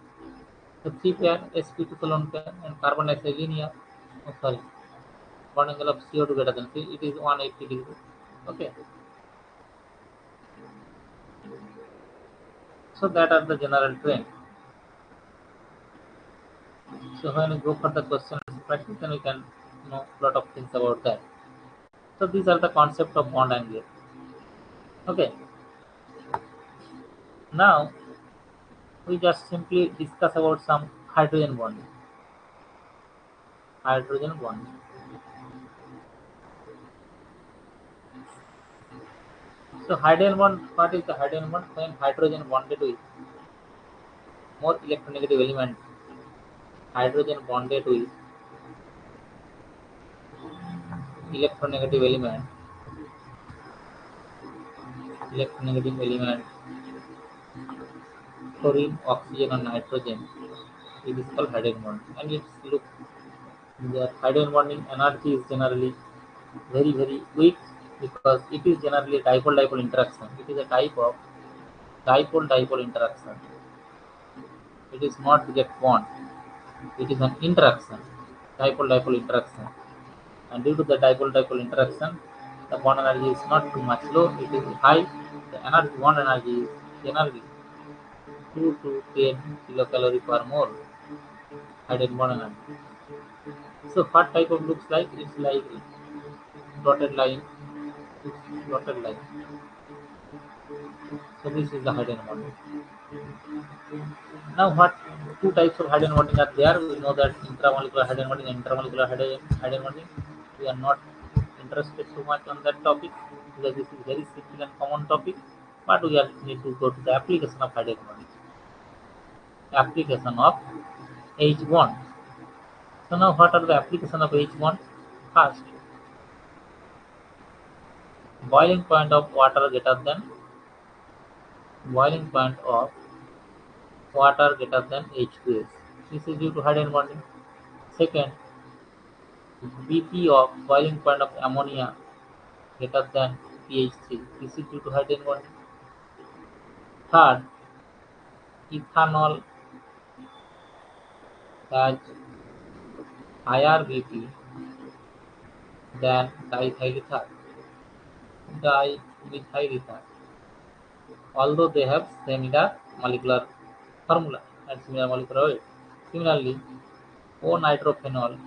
S1: So 3 pair sp2 lone pair and carbon dioxide linear. Oh, sorry. Bond angle of CO2 greater than C, it is 180 degrees. Okay. So that are the general trend. So when we go for the question practice, then we can know a lot of things about that. So these are the concept of bond angle. Okay. Now we just simply discuss about some hydrogen bonding. Hydrogen bonding. So hydrogen bond, what is the hydrogen bond? When hydrogen bonded with more electronegative element, hydrogen bonded with electronegative element, electronegative element, chlorine, oxygen, and nitrogen, it is called hydrogen bond. And it's look, the hydrogen bonding energy is generally very weak because it is generally a dipole-dipole interaction. It is a type of dipole-dipole interaction. It is not direct bond. It is an interaction, dipole-dipole interaction. And due to the dipole-dipole interaction, the bond energy is not too much low. It is high. The energy bond energy is generally 2 to 10 kilocalorie per mole. Hydrogen bond energy. So what type of looks like? It's like dotted line. It's dotted line. So this is the hydrogen bonding. Now what two types of hydrogen bonding are there? We know that intramolecular hydrogen bonding and intermolecular hydrogen bonding. We are not interested too much on that topic because this is very simple and common topic. But need to go to the application of hydrogen bonding. Application of H bond. So now what are the application of H bond? First, boiling point of water greater than boiling point of water greater than H2S. This is due to hydrogen bonding. Second, BP of boiling point of ammonia greater than pH 3. This is due to hydrogen bonding. Third, ethanol has higher BP than dimethyl ether. Dimethyl ether, although they have similar molecular formula and similar molecular weight. Similarly, O-nitrophenol,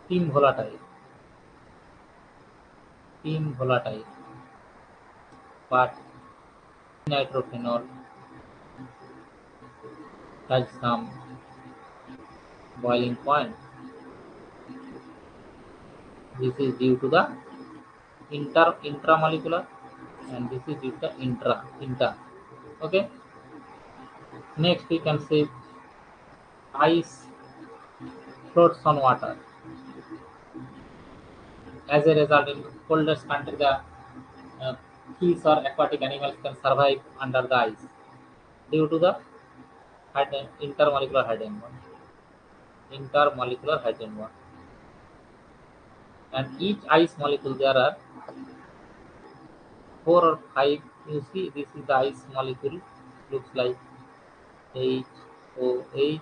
S1: team volatile, but nitrophenol has some boiling point. This is due to the intramolecular, and this is due to the inter. Okay. Next, we can say ice floats on water. As a result, in coldest country, the fish or aquatic animals can survive under the ice due to the intermolecular hydrogen bond. And each ice molecule there are 4 or 5. You see, this is the ice molecule. Looks like HOH,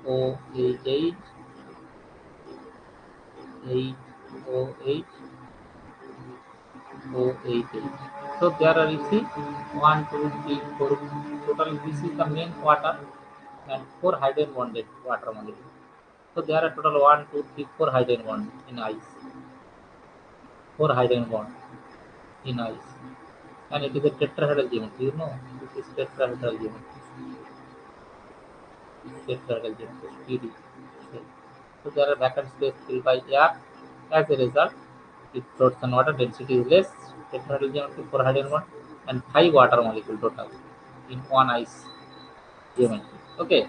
S1: OHH, HOH, OHH. So there are, you see, 1, 2, 3, 4. Total, this is the main water and 4 hydrogen bonded water molecule. So there are total 1, 2, 3, 4 hydrogen bond in ice. 4 hydrogen bond in ice. And it is a tetrahedral geometry. You know, this is tetrahedral geometry. TD. So there are vacant space filled by air. As a result, it floats on water. Density is less. Tetrahedral geometry, 4 hydrogen bond, and 5 water molecule total in one ice geometry. Okay.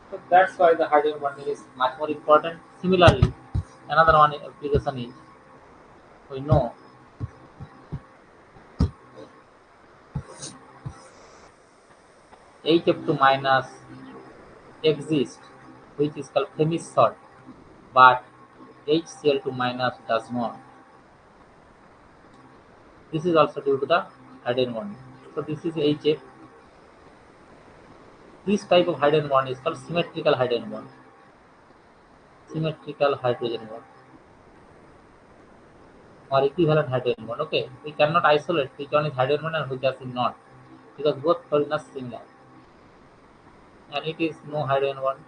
S1: So that's why the hydrogen bonding is much more important. Similarly, another one application is, we know HF2 minus exists, which is called Flemish salt, but HCl2 minus does not. This is also due to the hydrogen bonding. So this is HF. This type of hydrogen bond is called symmetrical hydrogen bond. Symmetrical hydrogen bond or equivalent hydrogen bond. Okay, we cannot isolate which one is hydrogen bond and which is not, because both chlorine are similar, and it is no hydrogen bond.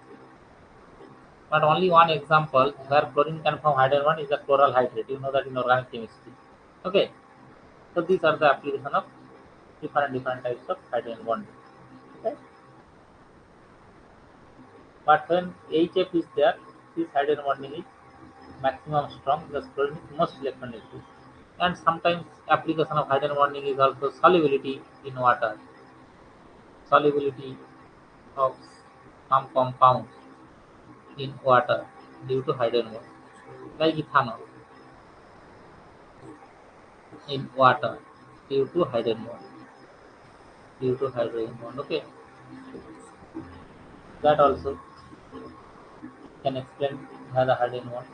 S1: But only one example where chlorine can form hydrogen bond is the chloral hydrate. You know that in organic chemistry. Okay, so these are the application of different types of hydrogen bond. Okay, but when HF is there, this hydrogen bonding is maximum strong because chlorine is most electronegative. And sometimes application of hydrogen bonding is also solubility in water. Solubility of some compounds in water due to hydrogen bond, like ethanol in water due to hydrogen bond. Okay, that also can explain why the hydrogen bond.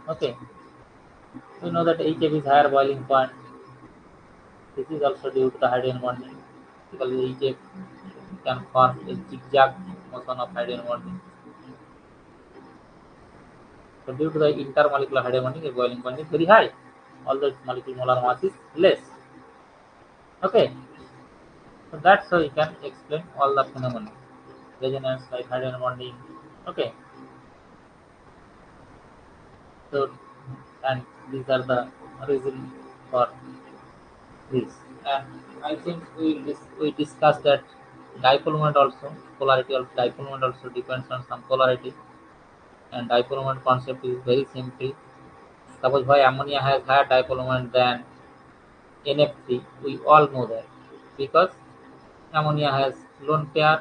S1: Okay, we know that HF is higher boiling point. This is also due to the hydrogen bonding, because HF can form a zigzag motion of hydrogen bonding. So due to the intermolecular hydrogen bonding, the boiling point is very high, although its molecular molar mass is less. Okay, so that's how you can explain all the phenomena. Resonance like hydrogen bonding. Okay, so and these are the reason for this. And I think we discussed that dipole moment also, polarity of dipole moment also depends on some polarity, and dipole moment concept is very simple. Suppose why ammonia has higher dipole moment than NF3, we all know that, because ammonia has lone pair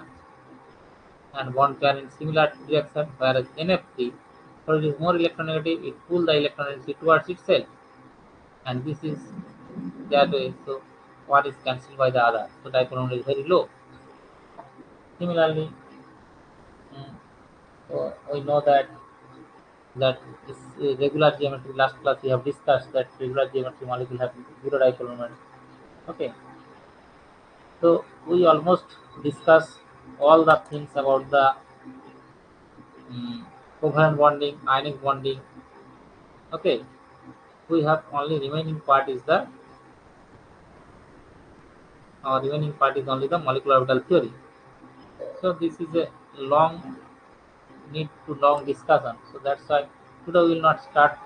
S1: and bond pair in similar direction, whereas NF3, so it is more electronegative, it pulls the electron density towards itself, and this is that way. So one is cancelled by the other, so dipole moment is very low. Similarly, so we know that is regular geometry. Last class we have discussed that regular geometry molecule have zero dipole moment. Okay, so we almost discuss all the things about the covalent bonding, ionic bonding. Okay, we have only remaining part is the remaining part is only the molecular orbital theory. So this is a long need to long discussion. So that's why today we will not start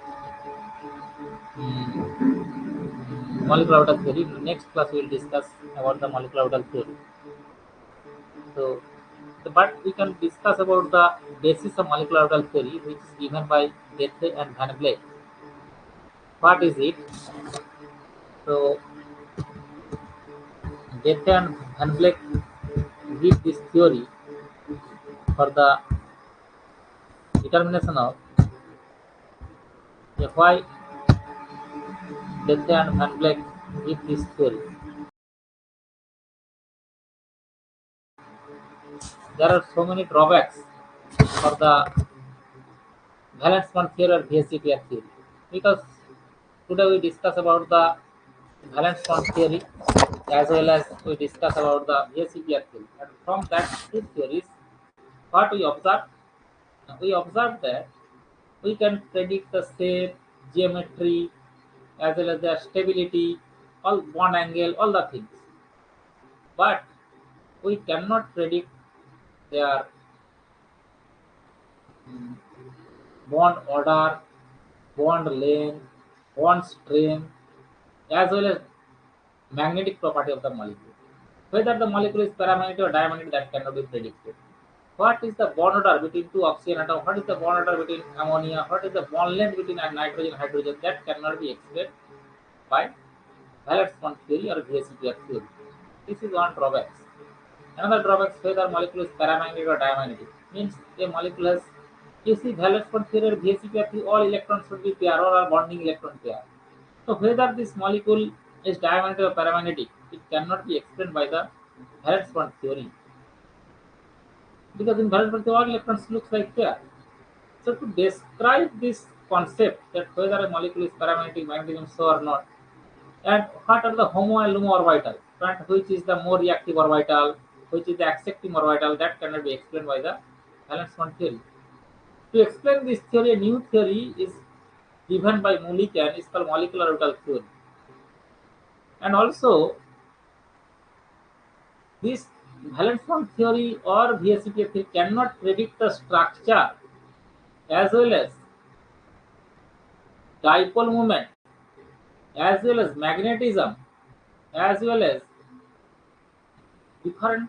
S1: molecular orbital theory. In the next class we will discuss about the molecular orbital theory. So, but we can discuss about the basis of molecular orbital theory, which is given by Bethe and Van Vleck. What is it? So, Bethe and Van Vleck give this theory for the determination of why Bethe and Van Vleck give this theory. There are so many drawbacks for the valence bond theory or VSC pair theory, because today we discuss about the valence bond theory as well as we discuss about the VSC pair theory. And from that two theories, what we observe? We observe that we can predict the shape, geometry, as well as their stability, all bond angle, all the things. But we cannot predict their bond order, bond length, bond strength, as well as magnetic property of the molecule. Whether the molecule is paramagnetic or diamagnetic, that cannot be predicted. What is the bond order between two oxygen atoms? What is the bond order between ammonia? What is the bond length between nitrogen and hydrogen? That cannot be explained by valence bond theory or VSEPR theory. This is one drawback. Another drawback is whether molecule is paramagnetic or diamagnetic. Means a molecule has, you see, valence bond theory or VSEPR theory, all electrons should be pair or are bonding electron pair. So whether this molecule is diamagnetic or paramagnetic, it cannot be explained by the valence bond theory. Because in valence bond theory, all electrons looks like pair. So to describe this concept that whether a molecule is paramagnetic, magnetism so or not, and what are the homo and LUMO orbital, and which is the more reactive orbital, which is the accepting orbital, that cannot be explained by the valence bond theory. To explain this theory, a new theory is given by Mulliken, is called molecular orbital theory. And also, this valence bond theory or VSEPR theory cannot predict the structure as well as dipole moment, as well as magnetism, as well as different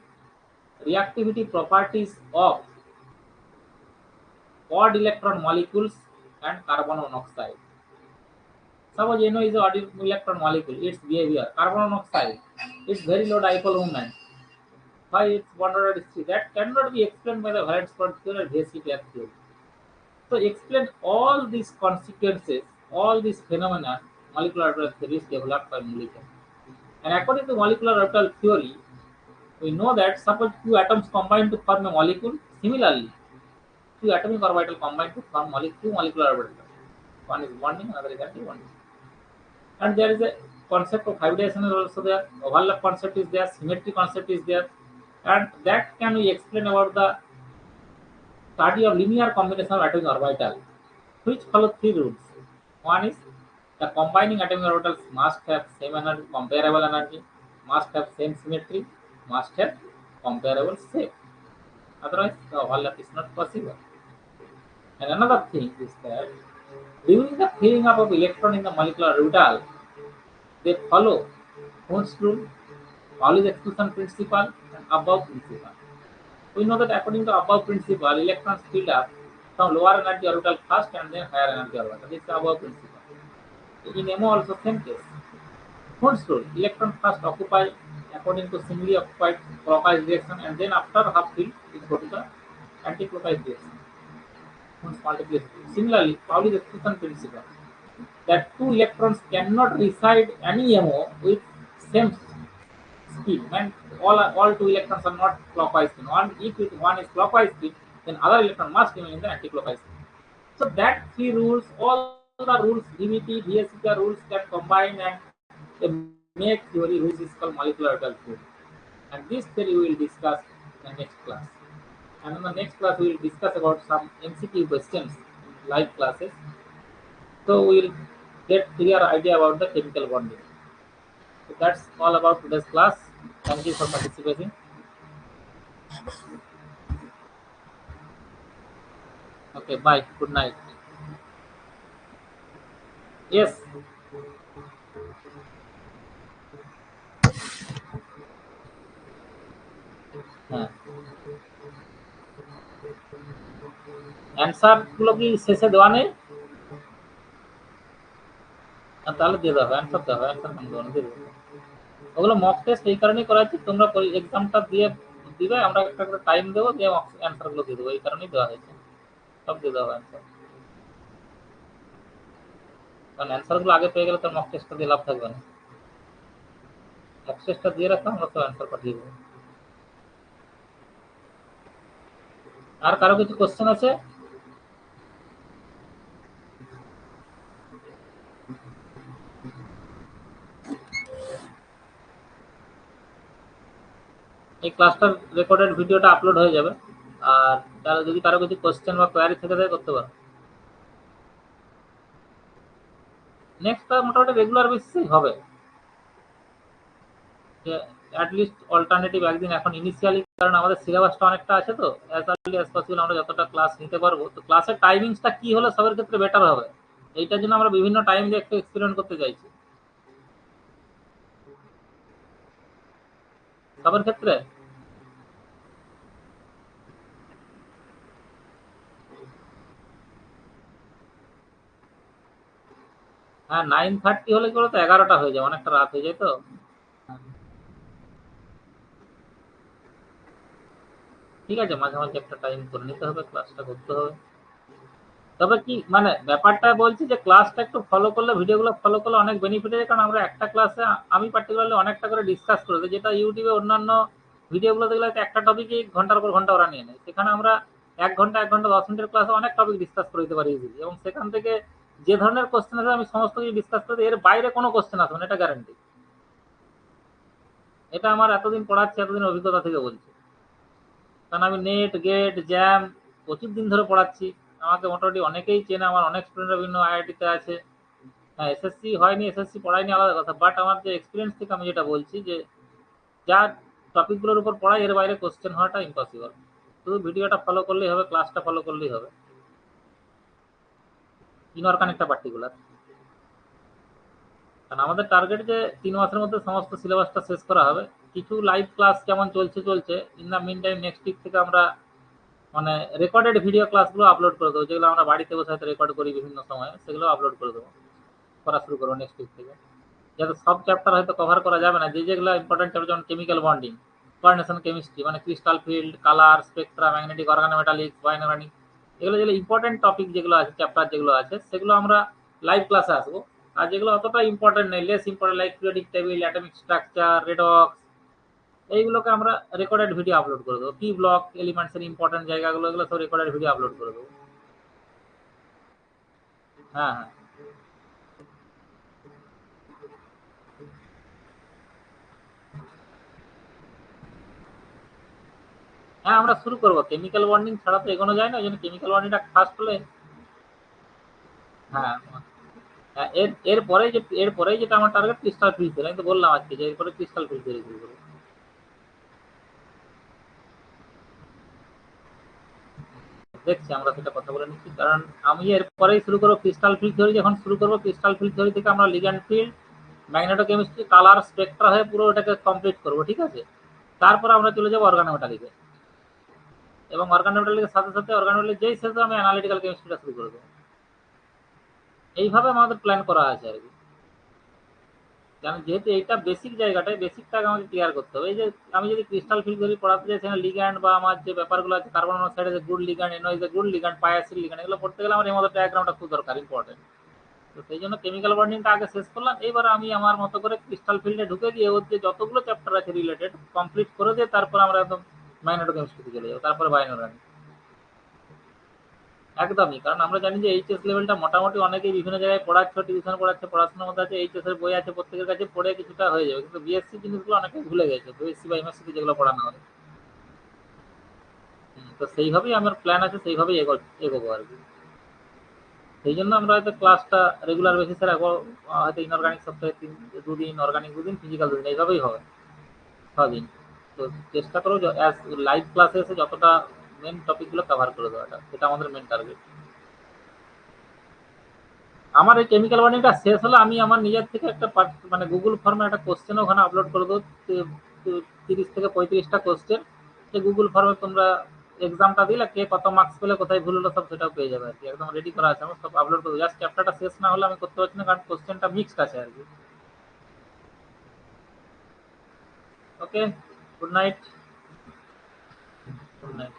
S1: reactivity properties of odd electron molecules and carbon monoxide. Suppose NO is an odd electron molecule, its behavior, carbon monoxide, its very low dipole moment, why its bond order is 3, that cannot be explained by the valence bond theory or VSEPR theory. So explain all these consequences, all these phenomena, molecular orbital theory is developed by Mulliken. And according to molecular orbital theory, we know that suppose two atoms combine to form a molecule, similarly, two atomic orbital combine to form two molecular orbitals. One is bonding, another is anti-bonding. And there is a concept of hybridization is also there, overlap concept is there, symmetry concept is there, and that can we explain about the study of linear combination of atomic orbital, which follow three rules. One is the combining atomic orbitals must have same energy, comparable energy, must have same symmetry, must have comparable shape. Otherwise, the overlap is not possible. And another thing is that during the filling up of electron in the molecular orbital, they follow Hund's rule, Pauli's exclusion principle, and above principle. We know that according to above principle, electrons filled up from lower energy orbital first and then higher energy orbital. This is the above principle. In MO also same case. Hund's rule, electron first occupy according to similarly occupied clockwise direction, and then after half field it go to the anti-clockwise direction. Multiplicity. Similarly, Pauli's exclusion principle that two electrons cannot reside any MO with same speed. When all two electrons are not clockwise spin. If one is clockwise spin, then other electron must remain in the anti-clockwise spin. So that three rules, all the rules, DBT, BSC rules can combine and they make theory which is called molecular orbital theory. And this theory we will discuss in the next class. And in the next class we will discuss about some MCQ questions in live classes. So we will get clear idea about the chemical bonding. So that's all about today's class. Thank you for participating. Okay, bye. Good night. Yes. হ্যাঁ, answer গুলো কি শেষে দেওয়া নেই? তাহলে দিয়ে দেওয়া হবে, অ্যান্সার দেওয়া হবে, অ্যান্সার কেন দেওয়া দিয়ে দেবো। ওগুলো মক টেস্ট এই কারণেই করা হচ্ছে, তোমরা এক্সামটা দিয়ে দিবে, আমরা একটা করে টাইম দেবো, দিয়ে অ্যান্সার গুলো দিয়ে দেবো, এই কারণেই দেওয়া হয়েছে। সব দিয়ে দেওয়া হবে অ্যান্সার, কারণ অ্যান্সার গুলো আগে পেয়ে গেলে তোর মক টেস্টটা দিয়ে লাভ থাকবে না। মক টেস্টটা দিয়ে রাখো, আমরা তো অ্যান্সার পাঠিয়ে দেবো। আর কারো কিছু কোশ্চেন আছে? এই ক্লাসটার রেকর্ডেড ভিডিওটা আপলোড হয়ে যাবে, আর তাহলে যদি কারো কিছু কোশ্চেন বা কোয়ারি থেকে থাকে করতে পারো। নেক্সটটা মোটামুটি রেগুলার বেসিসেই হবে, যে অ্যাটলিস্ট অল্টারনেটিভ একদিন এখন ইনিশিয়ালি, কারণ আমাদের সিলেবাসটা অনেকটা আছে, তো অ্যাজ আর্লি অ্যাজ পসিবল আমরা যতটা ক্লাস নিতে পারবো। তো ক্লাসের টাইমিংসটা কি হলে সবার ক্ষেত্রে বেটার হবে, এইটার জন্য আমরা বিভিন্ন টাইম দিয়ে একটু এক্সপেরিমেন্ট করতে চাইছি সবার ক্ষেত্রে। হ্যাঁ, 9:30 হলে কি বলতো, 11টা হয়ে যায়, অনেকটা রাত হয়ে যায় তো। ঠিক আছে, মাঝে মাঝে একটা টাইম করে নিতে হবে, ক্লাসটা করতে হবে। তবে কি মানে ব্যাপারটা বলছি যে ক্লাসটা একটু ফলো করলে, ভিডিওগুলো ফলো করলে অনেক বেনিফিট আছে, কারণ আমরা একটা ক্লাসে, আমি পার্টিকুলারলি অনেকটা করে ডিসকাস করে দিই, যেটা ইউটিউবে অন্যান্য ভিডিওগুলো দেখলে একটা টপিকে ঘন্টার পর ঘন্টা ওরা নিয়ে নেয়। সেখানে আমরা 1 ঘন্টা 1 ঘন্টা 10 মিনিটের ক্লাসে অনেক টপিক ডিসকাস করে দিতে পারি ইজিলি, এবং সেখান থেকে যে ধরনের কোশ্চেন আছে আমি সমস্ত কিছু ডিসকাস করে দিই, এর বাইরে কোনো কোশ্চেন আসবে না, এটা গ্যারান্টি। এটা আমার এতদিন পড়াচ্ছি, এতদিন অভিজ্ঞতা থেকে বলছি, কারণ আমি নেট গেট জ্যাম প্রচুর দিন ধরে পড়াচ্ছি। আমাকে মোটামুটি অনেকেই চেনে, আমার অনেক স্টুডেন্ট বিভিন্ন আইআইটিতে আছে। হ্যাঁ, এসএসসি হয়নি, এসএসসি পড়াইনি আলাদা কথা, বাট আমার যে এক্সপিরিয়েন্স থেকে আমি যেটা বলছি, যে যা টপিকগুলোর উপর পড়াই এর বাইরে কোশ্চেন হওয়াটা ইম্পসিবল। শুধু ভিডিওটা ফলো করলেই হবে, ক্লাসটা ফলো করলেই হবে, ইনঅর্গানিকটা পার্টিকুলার। কারণ আমাদের টার্গেট যে 3 মাসের মধ্যে সমস্ত সিলেবাসটা শেষ করা হবে। কিছু লাইভ ক্লাস যেমন চলছে, in the meantime next week থেকে আমরা মানে রেকর্ডেড ভিডিও ক্লাসগুলো আপলোড করে দেবো, যেগুলো আমরা বাড়িতে বসে হয়তো রেকর্ড করি বিভিন্ন সময়ে, সেগুলো আপলোড করে দেবো, করা শুরু করবো নেক্সট উইক থেকে। যাতে সব চ্যাপ্টার হয়তো কভার করা যাবে না, যেগুলো ইম্পর্টেন্ট চ্যাপ্টার, যেমন কেমিক্যাল বন্ডিং, কোঅর্ডিনেশন কেমিস্ট্রি, মানে crystal field, colour, spectra, magnetic, organometallics, bioinorganic, এগুলো যেগুলো ইম্পর্টেন্ট টপিক যেগুলো আছে, চ্যাপ্টার যেগুলো আছে, সেগুলো আমরা লাইভ ক্লাসে আসবো। আর যেগুলো অতটা ইম্পর্টেন্ট নেই, less important, like periodic table, atomic structure, redox, এইগুলোকে আমরা রেকর্ডেড ভিডিও আপলোড করে দেবো। পি ব্লক এলিমেন্টস এর ইম্পর্টেন্ট জায়গাগুলো, এগুলো সব রেকর্ডেড ভিডিও আপলোড করে দেবো। হ্যাঁ হ্যাঁ হ্যাঁ, আমরা শুরু করবো। কেমিক্যাল বন্ডিং ছাড়া তো এগোনো যায় না, ওই জন্য কেমিক্যাল বন্ডিংটা ফার্স্ট হলে। হ্যাঁ হ্যাঁ, এরপরে যেটা আমার টার্গেট, ক্রিস্টাল ফিল্ড থিওরি। আমি তো বললাম আজকে যে এরপরে ক্রিস্টাল ফিল্ড থিওরি শুরু করবো। দেখছি, আমরা সেটা কথা বলে নিচ্ছি, কারণ আমি এরপরেই শুরু করবো ক্রিস্টাল ফিল্ড থিওরি। যখন শুরু করবো ক্রিস্টাল ফিল্ড থিওরি থেকে আমরা লিগ্যান্ড ফিল্ড, ম্যাগনেটোকেমিস্ট্রি, কালার, স্পেকট্রা হয়ে পুরো ওটাকে কমপ্লিট করবো, ঠিক আছে। তারপর আমরা চলে যাবো অর্গানোমেটালিকে, এবং অর্গানোমেটালিকের সাথে সাথে অর্গানোমেটালিক যেই শেষ হবে আমি অ্যানালিটিক্যাল কেমিস্ট্রিটা শুরু করে দেবো। এইভাবে আমাদের প্ল্যান করা আছে আর কি। কারণ যেহেতু এইটা বেসিক জায়গাটায়, বেসিকটাকে আমাকে ক্লিয়ার করতে হবে। এই যে আমি যদি ক্রিস্টাল থিওরি পড়াতে যাই, সেখানে লিগ্যান্ড বা আমার যে ব্যাপারগুলো আছে, carbon monoxide is a good ligand, NO is a good ligand, pi acid ligand, এগুলো পড়তে গেলে আমার এই মতো ডায়াগ্রামটা খুব দরকার, ইম্পর্টেন্ট। তো সেই জন্য কেমিক্যাল বন্ডিংটা আগে শেষ করলাম। এইবার আমি আমার মতো করে ক্রিস্টাল ফিল্ডে ঢুকে গিয়ে ওর যে যতগুলো চ্যাপ্টার আছে রিলেটেড কমপ্লিট করে দিয়ে তারপর আমরা একদম ম্যাগনেটোকেমিস্ট্রিতে চলে যাবো, তারপরে বায়োইনরগানিক। একদমই, কারণ আমরা জানি যে এইচএস লেভেলটা মোটামুটি অনেকেই বিভিন্ন জায়গায় পড়াচ্ছে, টিউশন পড়াচ্ছে, পড়াশোনার মধ্যে আছে, এইচএস এর বই আছে প্রত্যেকের কাছে, পড়ে কিছুটা হয়ে যাবে, কিন্তু বিএসসি জিনিসগুলো অনেকে ভুলে গেছে, বিএসসি বা এমএসসি যেগুলো পড়ানো হয়। তো সেইভাবেই আমার প্ল্যান আছে, সেইভাবেই এগোবো আর কি। সেই জন্য আমরা হয়তো ক্লাসটা রেগুলার বেসিসে রাখবো, হয়তো ইনঅর্গানিক সপ্তাহে 2 দিন, অর্গানিক 2 দিন, ফিজিক্যাল 2 দিন, এইভাবেই হবে 6 দিন। তো চেষ্টা করো অ্যাজ লাইভ ক্লাসে এসে যতটা মেন টপিকগুলো কভার করে দেওয়াটা, সেটা আমাদের মেন টার্গেট। আমার এই কেমিক্যাল বার্নিংটা শেষ হলে আমি আমার নিজের থেকে একটা মানে গুগল ফর্মে একটা কোশ্চেন ওখানে আপলোড করে দেবো, 30 থেকে 35টা কোশ্চেন। সেই গুগল ফর্মে তোমরা এক্সামটা দিলে কে কত মার্কস পেলে, কোথায় ভুল হলো, সব সেটাও পেয়ে যাবে আর কি। একদম রেডি করা আছে, আমার সব আপলোড করে দেবো। জাস্ট চ্যাপ্টারটা শেষ না হলে আমি করতে পারছি না, কারণ কোশ্চেনটা মিক্সড আছে আর কি। ওকে, গুড নাইট। Good night.